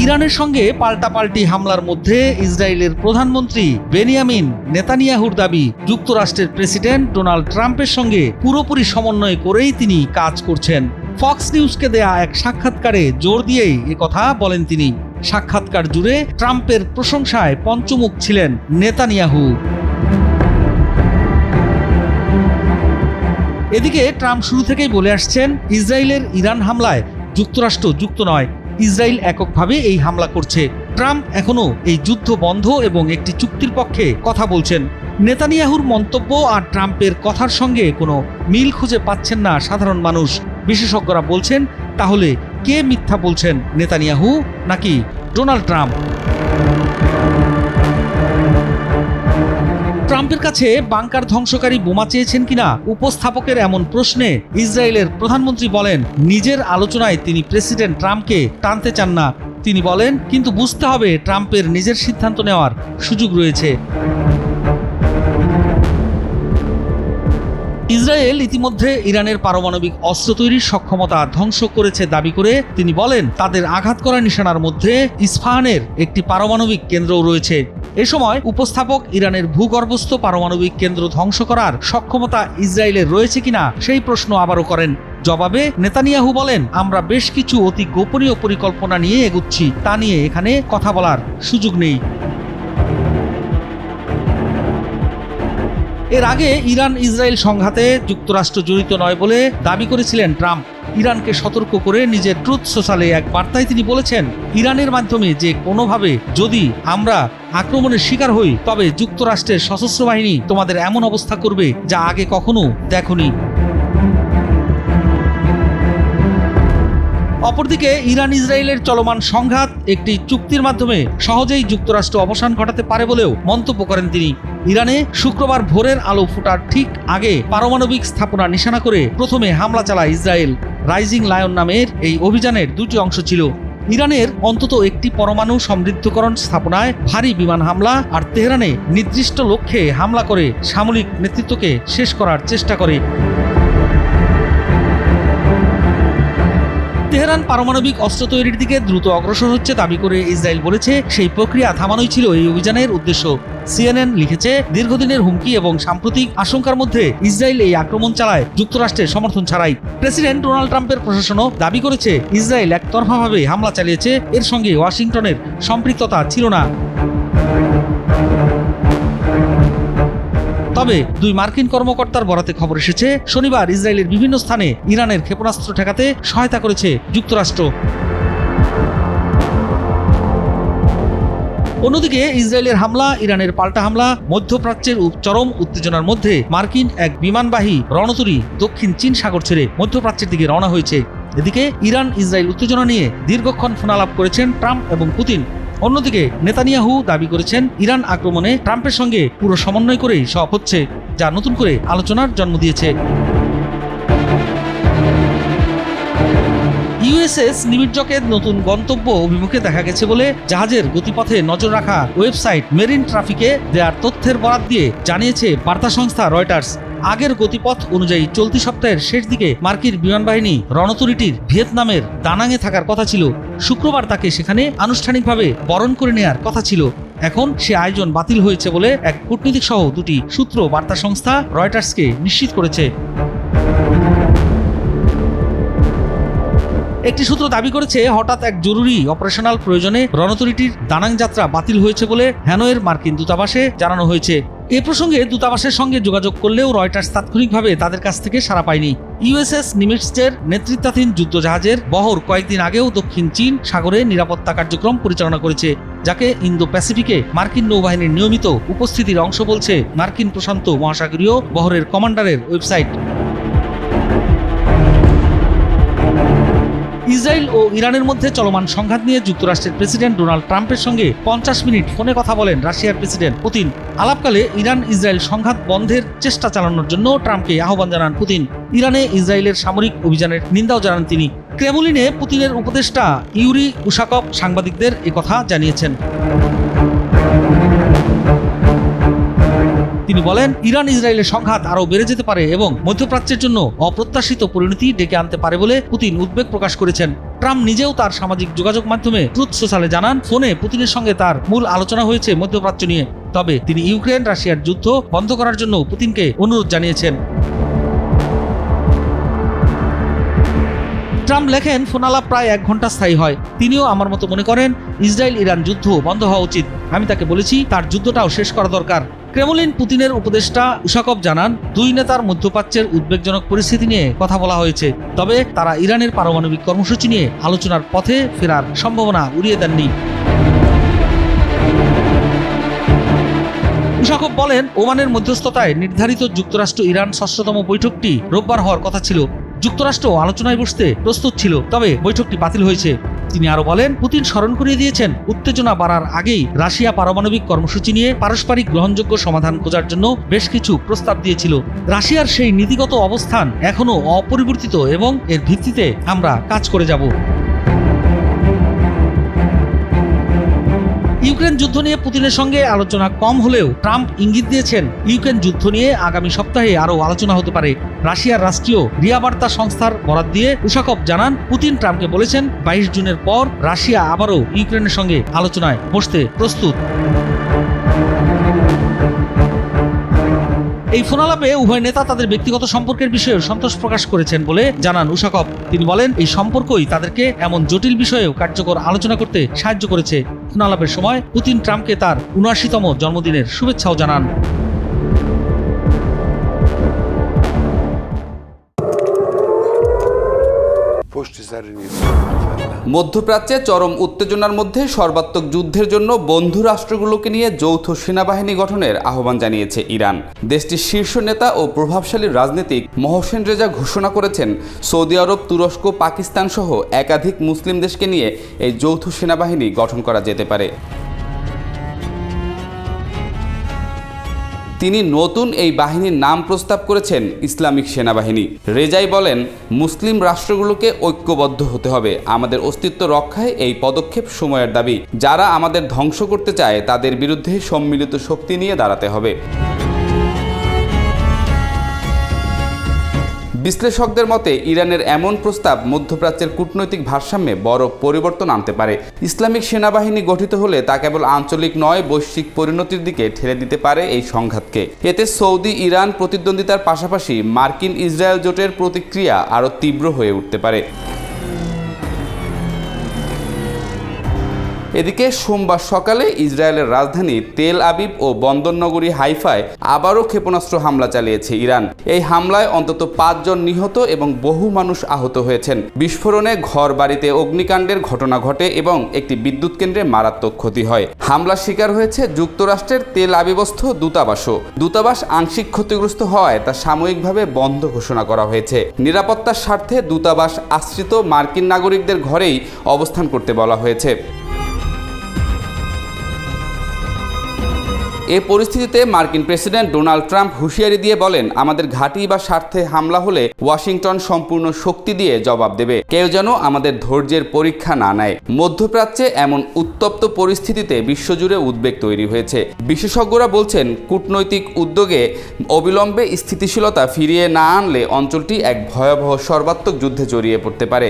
ইরানের সঙ্গে পাল্টাপাল্টি হামলার মধ্যে ইসরায়েলের প্রধানমন্ত্রী বেনিয়ামিন নেতানিয়াহুর দাবি, যুক্তরাষ্ট্রের প্রেসিডেন্ট ডোনাল্ড ট্রাম্পের সঙ্গে পুরোপুরি সমন্বয় করেই তিনি কাজ করছেন। ফক্স নিউজকে দেয়া এক সাক্ষাৎকারে জোর দিয়েই একথা বলেন তিনি। সাক্ষাৎকার জুড়ে ট্রাম্পের প্রশংসায় পঞ্চমুখ ছিলেন নেতানিয়াহু। এদিকে ট্রাম্প শুরু থেকেই বলে আসছেন, ইসরায়েলের ইরান হামলায় যুক্তরাষ্ট্র যুক্ত নয়, ইসরায়েল এককভাবে এই হামলা করছে। ট্রাম্প এখনও এই যুদ্ধ বন্ধ এবং একটি চুক্তির পক্ষে কথা বলছেন। নেতানিয়াহুর মন্তব্য আর ট্রাম্পের কথার সঙ্গে কোনো মিল খুঁজে পাচ্ছেন না সাধারণ মানুষ। বিশেষজ্ঞরা বলছেন, তাহলে কে মিথ্যা বলছেন, নেতানিয়াহু নাকি ডোনাল্ড ট্রাম্প? ট্রাম্পের কাছে বাংকার ধ্বংসকারী বোমা চেয়েছেন কিনা উপস্থাপকের এমন প্রশ্নে ইসরায়েলের প্রধানমন্ত্রী বলেন, নিজের আলোচনায় তিনি প্রেসিডেন্ট ট্রাম্পকে টানতে চান না। তিনি বলেন, কিন্তু বুঝতে হবে ট্রাম্পের নিজের সিদ্ধান্ত নেওয়ার সুযোগ রয়েছে। ইসরায়েল ইতিমধ্যে ইরানের পারমাণবিক অস্ত্র তৈরির সক্ষমতা ধ্বংস করেছে দাবি করে তিনি বলেন, তাদের আঘাত করা নিশানার মধ্যে ইস্পাহানের একটি পারমাণবিক কেন্দ্রও রয়েছে। এ সময় উপস্থাপক ইরানের ভূগর্ভস্থ পারমাণবিক কেন্দ্র ধ্বংস করার সক্ষমতা ইসরায়েলের রয়েছে কিনা সেই প্রশ্ন আবারও করেন। জবাবে নেতানিয়াহু বলেন, আমরা বেশ কিছু অতি গোপনীয় পরিকল্পনা নিয়ে এগুচ্ছি, তা নিয়ে এখানে কথা বলার সুযোগ নেই। এর আগে ইরান ইসরায়েল সংঘাতে যুক্তরাষ্ট্র জড়িত নয় বলে দাবি করেছিলেন ট্রাম্প। ইরানকে সতর্ক করে নিজের ট্রুথ সোশ্যালে এক বার্তায় তিনি বলেছেন, ইরানের মাধ্যমে যে কোনোভাবে যদি আমরা আক্রমণের শিকার হই, তবে যুক্তরাষ্ট্রের সশস্ত্র বাহিনী তোমাদের এমন অবস্থা করবে যা আগে কখনো দেখোনি। অপরদিকে ইরান ইসরায়েলের চলমান সংঘাত একটি চুক্তির মাধ্যমে সহজেই যুক্তরাষ্ট্র অবসান ঘটাতে পারে বলেও মন্তব্য করেন তিনি। ইরানে শুক্রবার ভোরের আলো ফোটার ঠিক আগে পারমাণবিক স্থাপনা নিশানা করে প্রথমে হামলা চালায় ইসরায়েল। রাইজিং লায়ন নামের এই অভিযানের দুটি অংশ ছিল। ইরানের অন্তত একটি পরমাণু সমৃদ্ধকরণ স্থাপনায় ভারী বিমান হামলা আর তেহরানে নির্দিষ্ট লক্ষ্যে হামলা করে সামরিক নেতৃত্বকে শেষ করার চেষ্টা করে। তেহরান পারমাণবিক অস্ত্র তৈরির দিকে দ্রুত অগ্রসর হচ্ছে দাবি করে ইসরায়েল বলেছে, সেই প্রক্রিয়া থামানোই ছিল এই অভিযানের উদ্দেশ্য। সিএনএন লিখেছে, দীর্ঘদিনের হুমকি এবং সাম্প্রতিক আশঙ্কার মধ্যে ইসরায়েল এই আক্রমণ চালায় যুক্তরাষ্ট্রের সমর্থন ছাড়াই। প্রেসিডেন্ট ডোনাল্ড ট্রাম্পের প্রশাসনও দাবি করেছে, ইসরায়েল একতরফাভাবে হামলা চালিয়েছে, এর সঙ্গে ওয়াশিংটনের সম্পৃক্ততা ছিল না। তবে দুই মার্কিন কর্মকর্তার বরাতে খবর এসেছে, শনিবার ইসরায়েলের বিভিন্ন স্থানে ইরানের ক্ষেপণাস্ত্র ঠেকাতে সহায়তা করেছে যুক্তরাষ্ট্র। অন্যদিকে ইসরায়েলের হামলা, ইরানের পাল্টা হামলা, মধ্যপ্রাচ্যের চরম উত্তেজনার মধ্যে মার্কিন এক বিমানবাহী রণতরী দক্ষিণ চীন সাগর ছেড়ে মধ্যপ্রাচ্যের দিকে রওনা হয়েছে। এদিকে ইরান ইসরায়েল উত্তেজনা নিয়ে দীর্ঘক্ষণ ফোনালাপ করেছেন ট্রাম্প এবং পুতিন। অন্যদিকে নেতানিয়াহু দাবি করেছেন, ইরান আক্রমণে ট্রাম্পের সঙ্গে পুরো সমন্বয় করেই সব হচ্ছে, যা নতুন করে আলোচনার জন্ম দিয়েছে। ইউএসএস নিমিটজকের নতুন গন্তব্য অভিমুখে দেখা গেছে বলে জাহাজের গতিপথে নজর রাখা ওয়েবসাইট মেরিন ট্রাফিকে দেওয়ার তথ্যের বরাত দিয়ে জানিয়েছে বার্তা সংস্থা রয়টার্স। আগের গতিপথ অনুযায়ী চলতি সপ্তাহের শেষ দিকে মার্কিন বিমানবাহিনী রণতরীটির ভিয়েতনামের দানাঙে থাকার কথা ছিল। শুক্রবার তাকে সেখানে আনুষ্ঠানিকভাবে বরণ করে নেওয়ার কথা ছিল। এখন সে আয়োজন বাতিল হয়েছে বলে এক কূটনীতিক সহ দুটি সূত্র বার্তা সংস্থা রয়টার্সকে নিশ্চিত করেছে। একটি সূত্র দাবি করেছে, হঠাৎ এক জরুরি অপারেশনাল প্রয়োজনে রণতরীটির দানাং যাত্রা বাতিল হয়েছে বলে হ্যানয়ের মার্কিন দূতাবাসে জানানো হয়েছে। এ প্রসঙ্গে দূতাবাসের সঙ্গে যোগাযোগ করলেও রয়টার্স তাৎক্ষণিকভাবে তাদের কাছ থেকে সাড়া পায়নি। ইউএসএস নিমিটজের নেতৃত্বাধীন যুদ্ধজাহাজের বহর কয়েকদিন আগেও দক্ষিণ চীন সাগরে নিরাপত্তা কার্যক্রম পরিচালনা করেছে, যাকে ইন্দো প্যাসিফিকে মার্কিন নৌবাহিনীর নিয়মিত উপস্থিতির অংশ বলছে মার্কিন প্রশান্ত মহাসাগরীয় বহরের কমান্ডারের ওয়েবসাইট। ইসরায়েল ও ইরানের মধ্যে চলমান সংঘাত নিয়ে যুক্তরাষ্ট্রের প্রেসিডেন্ট ডোনাল্ড ট্রাম্পের সঙ্গে 50 মিনিট ফোনে কথা বলেন রাশিয়ার প্রেসিডেন্ট পুতিন। আলাপকালে ইরান ইসরায়েল সংঘাত বন্ধের চেষ্টা চালানোর জন্য ট্রাম্পকে আহ্বান জানান পুতিন। ইরানে ইসরায়েলের সামরিক অভিযানের নিন্দাও জানান তিনি। ক্রেমলিনে পুতিনের উপদেষ্টা ইউরি উশাকভ সাংবাদিকদের একথা জানিয়েছেন। তিনি বলেন, ইরান ইসরায়েলের সংঘাত আরও বেড়ে যেতে পারে এবং মধ্যপ্রাচ্যের জন্য অপ্রত্যাশিত পরিণতি ডেকে আনতে পারে বলে পুতিন উদ্বেগ প্রকাশ করেছেন। ট্রাম্প নিজেও তার সামাজিক যোগাযোগ মাধ্যমে ট্রুথ সোশ্যালে জানান, ফোনে পুতিনের সঙ্গে তার মূল আলোচনা হয়েছে মধ্যপ্রাচ্য নিয়ে। তবে তিনি ইউক্রেন রাশিয়ার যুদ্ধ বন্ধ করার জন্য পুতিনকে অনুরোধ জানিয়েছেন। ট্রাম্প লেখেন, ফোনালাপ প্রায় 1 ঘন্টা স্থায়ী হয়। তিনিও আমার মতো মনে করেন ইসরায়েল ইরান যুদ্ধ বন্ধ হওয়া উচিত। আমি তাকে বলেছি তার যুদ্ধটাও শেষ করা দরকার। ক্রেমলিন পুতিনের উপদেষ্টা উশাকভ জানান, দুই নেতার মধ্যপ্রাচ্যের উদ্বেগজনক পরিস্থিতি নিয়ে কথা বলা হয়েছে, তবে তারা ইরানের পারমাণবিক কর্মসূচি নিয়ে আলোচনার পথে ফেরার সম্ভাবনা উড়িয়ে দেননি। উশাকভ বলেন, ওমানের মধ্যস্থতায় নির্ধারিত যুক্তরাষ্ট্র ইরান ৬ষ্ঠতম বৈঠকটি রোববার হওয়ার কথা ছিল। যুক্তরাষ্ট্র আলোচনায় বসতে প্রস্তুত ছিল, তবে বৈঠকটি বাতিল হয়েছে। তিনি আরো বলেন, পুতিন স্মরণ করিয়ে দিয়েছেন উত্তেজনা বাড়ার আগেই রাশিয়া পারমাণবিক কর্মসূচি নিয়ে পারস্পরিক গ্রহণযোগ্য সমাধান খোঁজার জন্য বেশ কিছু প্রস্তাব দিয়েছিল। রাশিয়ার সেই নীতিগত অবস্থান এখনো অপরিবর্তিত এবং এর ভিত্তিতে আমরা কাজ করে যাব। ইউক্রেন যুদ্ধ নিয়ে পুতিনের সঙ্গে আলোচনা কম হলেও ট্রাম্প ইঙ্গিত দিয়েছেন ইউক্রেন যুদ্ধ নিয়ে আগামী সপ্তাহে আরও আলোচনা হতে পারে। রাশিয়ার রাষ্ট্রীয় রিয়া বার্তা সংস্থার বরাত দিয়ে উশাকভ জানান, পুতিন ট্রাম্পকে বলেছেন 22 জুনের পর রাশিয়া আবারও ইউক্রেনের সঙ্গে আলোচনায় বসতে প্রস্তুত। এই ফোনালাপে উভয় নেতা তাদের ব্যক্তিগত সম্পর্কের বিষয়ে সন্তোষ প্রকাশ করেছেন বলে জানান উশাকভ। তিনি বলেন, এই সম্পর্কই তাদেরকে এমন জটিল বিষয়েও কার্যকর আলোচনা করতে সাহায্য করেছে। ফোনালাপের সময় পুতিন ট্রাম্পকে তার ৭৯তম জন্মদিনের শুভেচ্ছাও জানান। মধ্যপ্রাচ্যে চরম উত্তেজনার মধ্যে সর্বাত্মক যুদ্ধের জন্য বন্ধু রাষ্ট্রগুলোকে নিয়ে যৌথ সেনাবাহিনী গঠনের আহ্বান জানিয়েছে ইরান। দেশটির শীর্ষ নেতা ও প্রভাবশালী রাজনীতিক মহসেন রেজা ঘোষণা করেছেন, সৌদি আরব, তুরস্ক, পাকিস্তান সহ একাধিক মুসলিম দেশকে নিয়ে এই যৌথ সেনাবাহিনী গঠন করা যেতে পারে। তিনি নতুন এই বাহিনীর নাম প্রস্তাব করেছেন ইসলামিক সেনাবাহিনী। রেজাই বলেন, মুসলিম রাষ্ট্রগুলোকে ঐক্যবদ্ধ হতে হবে। আমাদের অস্তিত্ব রক্ষায় এই পদক্ষেপ সময়ের দাবি। যারা আমাদের ধ্বংস করতে চায় তাদের বিরুদ্ধে সম্মিলিত শক্তি নিয়ে দাঁড়াতে হবে। বিশ্লেষকদের মতে ইরানের এমন প্রস্তাব মধ্যপ্রাচ্যের কূটনৈতিক ভারসাম্যে বড় পরিবর্তন আনতে পারে। ইসলামিক সেনাবাহিনী গঠিত হলে তা কেবল আঞ্চলিক নয়, বৈশ্বিক পরিণতির দিকে ঠেলে দিতে পারে এই সংঘাতকে। এতে সৌদি ইরান প্রতিদ্বন্দ্বিতার পাশাপাশি মার্কিন ইসরায়েল জোটের প্রতিক্রিয়া আরও তীব্র হয়ে উঠতে পারে। এদিকে সোমবার সকালে ইসরায়েলের রাজধানী তেল আবিব ও বন্দরনগরী হাইফায় আবারও ক্ষেপণাস্ত্র হামলা চালিয়েছে ইরান। এই হামলায় অন্তত 5 জন নিহত এবং বহু মানুষ আহত হয়েছেন। বিস্ফোরণে ঘর বাড়িতে অগ্নিকাণ্ডের ঘটনা ঘটে এবং একটি বিদ্যুৎ কেন্দ্রে মারাত্মক ক্ষতি হয়। হামলার শিকার হয়েছে যুক্তরাষ্ট্রের তেল আবিবস্থ দূতাবাসও। দূতাবাস আংশিক ক্ষতিগ্রস্ত হওয়ায় তা সাময়িকভাবে বন্ধ ঘোষণা করা হয়েছে। নিরাপত্তার স্বার্থে দূতাবাস আশ্রিত মার্কিন নাগরিকদের ঘরেই অবস্থান করতে বলা হয়েছে। এ পরিস্থিতিতে মার্কিন প্রেসিডেন্ট ডোনাল্ড ট্রাম্প হুঁশিয়ারি দিয়ে বলেন, আমাদের ঘাঁটি বা স্বার্থে হামলা হলে ওয়াশিংটন সম্পূর্ণ শক্তি দিয়ে জবাব দেবে। কেউ যেন আমাদের ধৈর্যের পরীক্ষা না নেয়। মধ্যপ্রাচ্যে এমন উত্তপ্ত পরিস্থিতিতে বিশ্বজুড়ে উদ্বেগ তৈরি হয়েছে। বিশেষজ্ঞরা বলছেন, কূটনৈতিক উদ্যোগে অবিলম্বে স্থিতিশীলতা ফিরিয়ে না আনলে অঞ্চলটি এক ভয়াবহ সর্বাত্মক যুদ্ধে জড়িয়ে পড়তে পারে।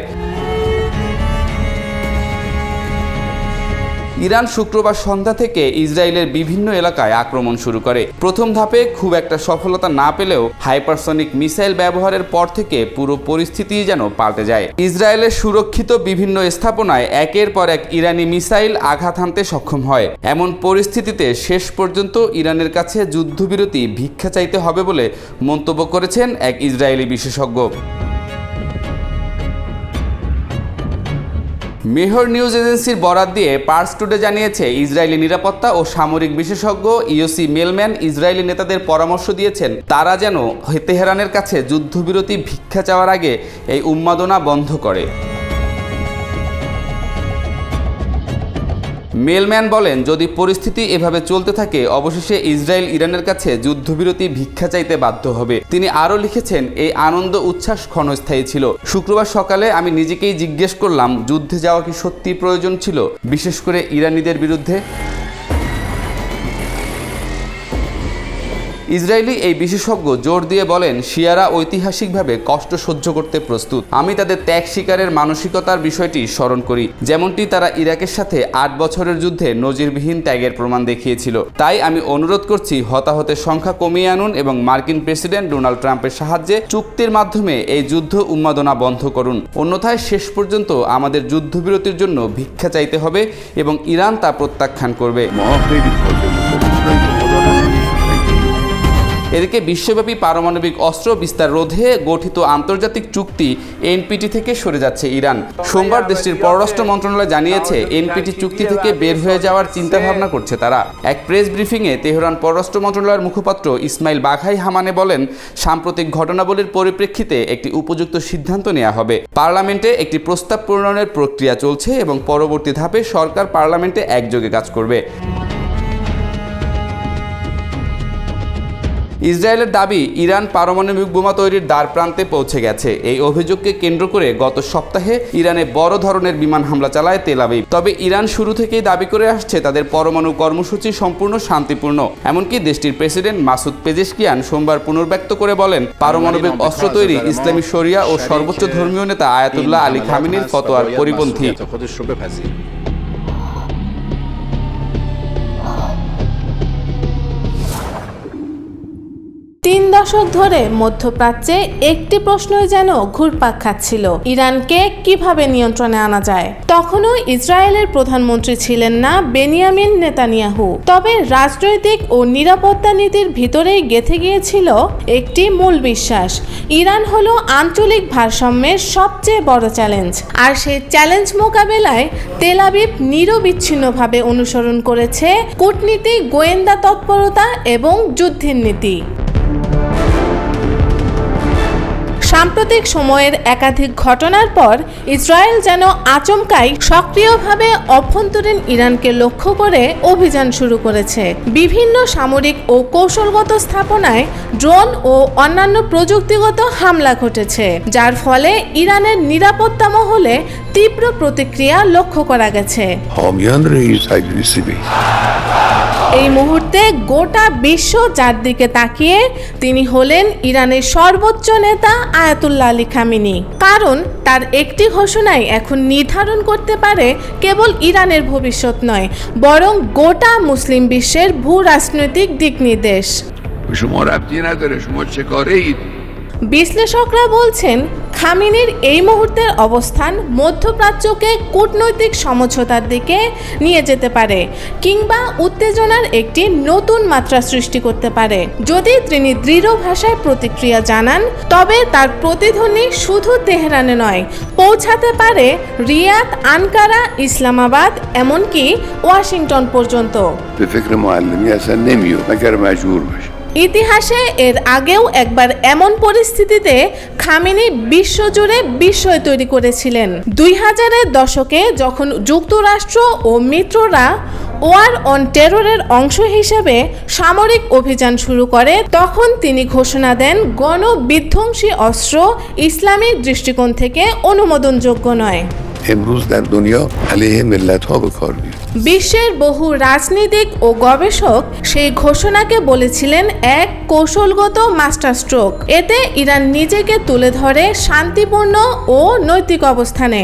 ইরান শুক্রবার সন্ধ্যা থেকে ইসরায়েলের বিভিন্ন এলাকায় আক্রমণ শুরু করে। প্রথম ধাপে খুব একটা সফলতা না পেলেও হাইপারসনিক মিসাইল ব্যবহারের পর থেকে পুরো পরিস্থিতি যেন পাল্টে যায়। ইসরায়েলের সুরক্ষিত বিভিন্ন স্থাপনায় একের পর এক ইরানি মিসাইল আঘাত হানতে সক্ষম হয়। এমন পরিস্থিতিতে শেষ পর্যন্ত ইরানের কাছে যুদ্ধবিরতি ভিক্ষা চাইতে হবে বলে মন্তব্য করেছেন এক ইসরায়েলি বিশেষজ্ঞ। মেহর নিউজ এজেন্সির বরাত দিয়ে পার্স টুডে জানিয়েছে, ইসরায়েলি নিরাপত্তা ও সামরিক বিশেষজ্ঞ ইওসি মেলম্যান ইসরায়েলি নেতাদের পরামর্শ দিয়েছেন তারা যেন তেহরানের কাছে যুদ্ধবিরতি ভিক্ষা চাওয়ার আগে এই উন্মাদনা বন্ধ করে। মেলম্যান বলেন, যদি পরিস্থিতি এভাবে চলতে থাকে অবশেষে ইসরায়েল ইরানের কাছে যুদ্ধবিরতি ভিক্ষা চাইতে বাধ্য হবে। তিনি আরও লিখেছেন, এই আনন্দ উচ্ছ্বাস ক্ষণস্থায়ী ছিল। শুক্রবার সকালে আমি নিজেকেই জিজ্ঞেস করলাম, যুদ্ধে যাওয়া কি সত্যি প্রয়োজন ছিল, বিশেষ করে ইরানিদের বিরুদ্ধে? ইসরায়েলি এই বিশেষজ্ঞ জোর দিয়ে বলেন, শিয়ারা ঐতিহাসিকভাবে কষ্ট সহ্য করতে প্রস্তুত। আমি তাদের ত্যাগ স্বীকারের মানসিকতার বিষয়টি স্মরণ করি, যেমনটি তারা ইরাকের সাথে 8 বছরের যুদ্ধে নজিরবিহীন ত্যাগের প্রমাণ দেখিয়েছিল। তাই আমি অনুরোধ করছি, হতাহতের সংখ্যা কমিয়ে আনুন এবং মার্কিন প্রেসিডেন্ট ডোনাল্ড ট্রাম্পের সাহায্যে চুক্তির মাধ্যমে এই যুদ্ধ উন্মাদনা বন্ধ করুন। অন্যথায় শেষ পর্যন্ত আমাদের যুদ্ধবিরতির জন্য ভিক্ষা চাইতে হবে এবং ইরান তা প্রত্যাখ্যান করবে। এদিকে বিশ্বব্যাপী পারমাণবিক অস্ত্র বিস্তার রোধে গঠিত আন্তর্জাতিক চুক্তি এনপিটি থেকে সরে যাচ্ছে ইরান। সোমবার দেশটির পররাষ্ট্র মন্ত্রণালয় জানিয়েছে এনপিটি চুক্তি থেকে বের হয়ে যাওয়ার চিন্তাভাবনা করছে তারা। এক প্রেস ব্রিফিংয়ে তেহরান পররাষ্ট্র মন্ত্রণালয়ের মুখপাত্র ইসমাইল বাঘাই হামানে বলেন, সাম্প্রতিক ঘটনাবলীর পরিপ্রেক্ষিতে একটি উপযুক্ত সিদ্ধান্ত নেওয়া হবে। পার্লামেন্টে একটি প্রস্তাব প্রণয়নের প্রক্রিয়া চলছে এবং পরবর্তী ধাপে সরকার পার্লামেন্টে একযোগে কাজ করবে। ইসরায়েলের দাবি, ইরান পারমাণবিক বোমা তৈরির দ্বার প্রান্তে পৌঁছে গেছে। এই অভিযোগকে কেন্দ্র করে গত সপ্তাহে ইরানে বড় ধরনের বিমান হামলা চালায় তেল আবিব। তবে ইরান শুরু থেকেই দাবি করে আসছে তাদের পরমাণু কর্মসূচি সম্পূর্ণ শান্তিপূর্ণ। এমনকি দেশটির প্রেসিডেন্ট মাসুদ পেজেশকিয়ান সোমবার পুনর্ব্যক্ত করে বলেন, পারমাণবিক অস্ত্র তৈরি ইসলামী শরিয়া ও সর্বোচ্চ ধর্মীয় নেতা আয়াতুল্লাহ আলী খামেনির ফতোয়ার পরিপন্থী। 3 দশক ধরে মধ্যপ্রাচ্যে একটি প্রশ্নই যেন ঘুরপাক খাচ্ছিল, ইরানকে কিভাবে নিয়ন্ত্রণে আনা যায়। তখনও ইসরায়েলের প্রধানমন্ত্রী ছিলেন না বেনিয়ামিন নেতানিয়াহু। তবে রাজনৈতিক ও নিরাপত্তা নীতির ভিতরেই গেঁথে গিয়েছিল একটি মূল বিশ্বাস, ইরান হলো আঞ্চলিক ভারসাম্যের সবচেয়ে বড় চ্যালেঞ্জ। আর সেই চ্যালেঞ্জ মোকাবেলায় তেল আবিব নিরবিচ্ছিন্নভাবে অনুসরণ করেছে কূটনীতি, গোয়েন্দা তৎপরতা এবং যুদ্ধের নীতি। সাম্প্রতিক সময়ের একাধিক ঘটনার পর ইসরায়েল যেন আচমকাই সক্রিয়ভাবে অভ্যন্তরীণ ইরানকে লক্ষ্য করে অভিযান শুরু করেছে। বিভিন্ন সামরিক ও কৌশলগত স্থাপনায় ড্রোন ও অন্যান্য প্রযুক্তিগত হামলা ঘটেছে, যার ফলে ইরানের নিরাপত্তা মহলে তীব্র প্রতিক্রিয়া লক্ষ্য করা গেছে। এই মুহূর্তে গোটা বিশ্ব যার দিকে তাকিয়ে তিনি হলেন ইরানের সর্বোচ্চ নেতা আয়াতুল্লাহ আলী খামেনি। কারণ তার একটি ঘোষণাই এখন নির্ধারণ করতে পারে কেবল ইরানের ভবিষ্যৎ নয়, বরং গোটা মুসলিম বিশ্বের ভূ রাজনৈতিক দিক নির্দেশ। বিশ্লেষকরা বলছেন, খামেনির এই মুহূর্তের অবস্থান মধ্যপ্রাচ্যকে কূটনৈতিক সমঝোতার দিকে নিয়ে যেতে পারে কিংবা উত্তেজনার একটি নতুন মাত্রা সৃষ্টি করতে পারে। যদি তিনি দৃঢ় ভাষায় প্রতিক্রিয়া জানান, তবে তার প্রতিধ্বনি শুধু তেহরানে নয়, পৌঁছাতে পারে রিয়াদ, আনকারা, ইসলামাবাদ, এমনকি ওয়াশিংটন পর্যন্ত। ইতিহাসে এর আগেও একবার এমন পরিস্থিতিতে খামেনি বিশ্বজুড়ে বিস্ময় তৈরি করেছিলেন। 2000-এর দশকে যখন যুক্তরাষ্ট্র ও মিত্ররা ওয়ার অন টেররের অংশ হিসেবে সামরিক অভিযান শুরু করে, তখন তিনি ঘোষণা দেন গণবিধ্বংসী অস্ত্র ইসলামী দৃষ্টিকোণ থেকে অনুমোদনযোগ্য নয়। বিশ্বের বহু রাজনীতিক ও গবেষক সেই ঘোষণাকে বলেছিলেন এক কৌশলগত মাস্টার স্ট্রোক। এতে ইরান নিজেকে তুলে ধরে শান্তিপূর্ণ ও নৈতিক অবস্থানে,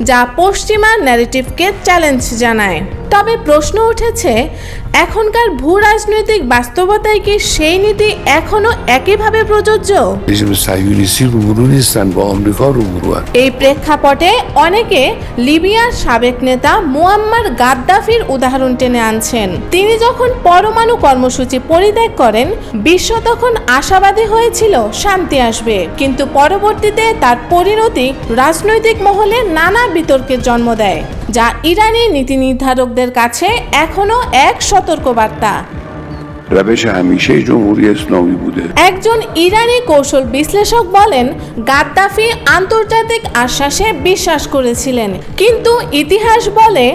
যা পশ্চিমা ন্যারেটিভকে চ্যালেঞ্জ জানায়। তবে প্রশ্ন উঠেছে, এখনকার ভূ রাজনৈতিক বাস্তবতায় কি সেই নীতি এখনো একইভাবে প্রযোজ্য? এই প্রেক্ষাপটে অনেকে লিবিয়ার সাবেক নেতা মুয়াম্মার গাদ্দাফির উদাহরণ টেনে আনছেন। তিনি যখন পরমাণু কর্মসূচি পরিত্যাগ করেন, বিশ্ব তখন আশাবাদী হয়েছিল শান্তি আসবে, কিন্তু পরবর্তীতে তার পরিণতি রাজনৈতিক মহলে নানা বিতর্কের জন্ম দেয়, যা ইরানি নীতি নির্ধারকদের কাছে এখনো এক সতর্কবার্তা। একজন ইরানি কৌশল বিশ্লেষক বলেন, গাদ্দাফি আন্তর্জাতিক আশ্বাসে বিশ্বাস করেছিলেন, কিন্তু ইতিহাস বলে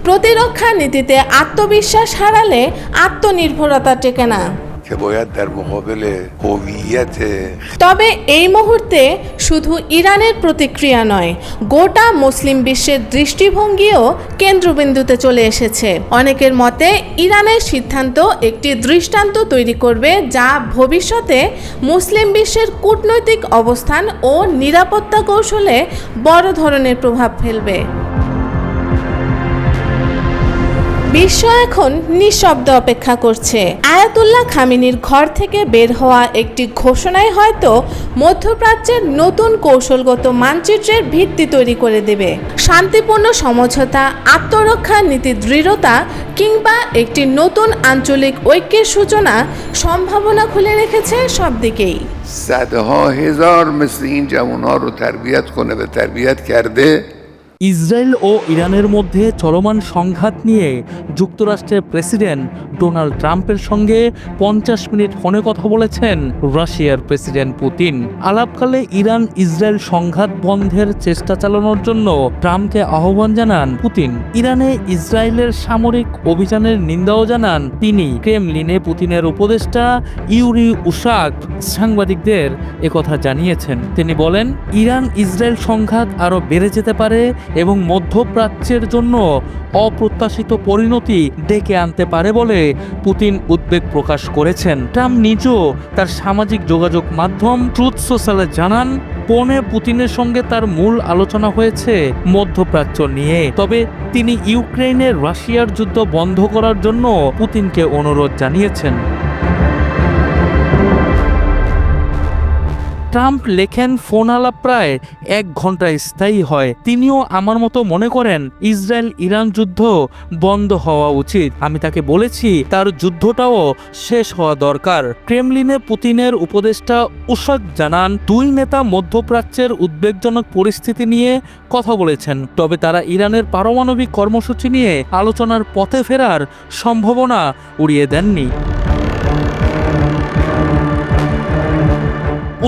প্রতিরক্ষা নীতিতে আত্মবিশ্বাস হারালে আত্মনির্ভরতা টেকে না। তবে এই মুহূর্তে শুধু ইরানের প্রতিক্রিয়া নয়, গোটা মুসলিম বিশ্বের দৃষ্টিভঙ্গিও কেন্দ্রবিন্দুতে চলে এসেছে। অনেকের মতে ইরানের সিদ্ধান্ত একটি দৃষ্টান্ত তৈরি করবে, যা ভবিষ্যতে মুসলিম বিশ্বের কূটনৈতিক অবস্থান ও নিরাপত্তা কৌশলে বড় ধরনের প্রভাব ফেলবে। বিশ্ব এখন নিঃশব্দ অপেক্ষা করছে। আয়াতুল্লাহ খামেনির ঘর থেকে বের হওয়া একটি ঘোষণায় হয়তো মধ্যপ্রাচ্যের নতুন কৌশলগত মানচিত্রের ভিত্তি তৈরি করে দেবে। শান্তিপূর্ণ সমঝোতা, আত্মরক্ষা নীতি দৃঢ়তা কিংবা একটি নতুন আঞ্চলিক ঐক্যের সূচনা সম্ভাবনা খুলে রেখেছে সব দিকেই। صدها هزار مثل این جوانها رو تربیت کنه و تربیت کرده. ইসরায়েল ও ইরানের মধ্যে চলমান সংঘাত নিয়ে যুক্তরাষ্ট্রের প্রেসিডেন্ট ডোনাল্ড ট্রাম্পের সঙ্গে 50 মিনিট ফোনে কথা বলেছেন রাশিয়ার প্রেসিডেন্ট পুতিন। আলাপকালে ইরান ইসরায়েল সংঘাত বন্ধের চেষ্টা চালানোর জন্য ট্রাম্পকে আহ্বান জানান পুতিন। ইরানে ইসরায়েলের সামরিক অভিযানের নিন্দাও জানান তিনি। ক্রেমলিনে পুতিনের উপদেষ্টা ইউরি উশাক সাংবাদিকদের একথা জানিয়েছেন। তিনি বলেন, ইরান ইসরায়েল সংঘাত আরও বেড়ে যেতে পারে এবং মধ্যপ্রাচ্যের জন্য অপ্রত্যাশিত পরিণতি ডেকে আনতে পারে বলে পুতিন উদ্বেগ প্রকাশ করেছেন। ট্রাম্প নিজেও তার সামাজিক যোগাযোগ মাধ্যম ট্রুথ সোশ্যালে জানান, ফোনে পুতিনের সঙ্গে তার মূল আলোচনা হয়েছে মধ্যপ্রাচ্য নিয়ে। তবে তিনি ইউক্রেনের রাশিয়ার যুদ্ধ বন্ধ করার জন্য পুতিনকে অনুরোধ জানিয়েছেন। ট্রাম্প লেখেন, ফোন আলাপ প্রায় 1 ঘন্টা স্থায়ী হয়। তিনিও আমার মতো মনে করেন ইসরায়েল ইরান যুদ্ধ বন্ধ হওয়া উচিত। আমি তাকে বলেছি তার যুদ্ধটাও শেষ হওয়া দরকার। ক্রেমলিনে পুতিনের উপদেষ্টা উশাক জানান, দুই নেতা মধ্যপ্রাচ্যের উদ্বেগজনক পরিস্থিতি নিয়ে কথা বলেছেন, তবে তারা ইরানের পারমাণবিক কর্মসূচি নিয়ে আলোচনার পথে ফেরার সম্ভাবনা উড়িয়ে দেননি।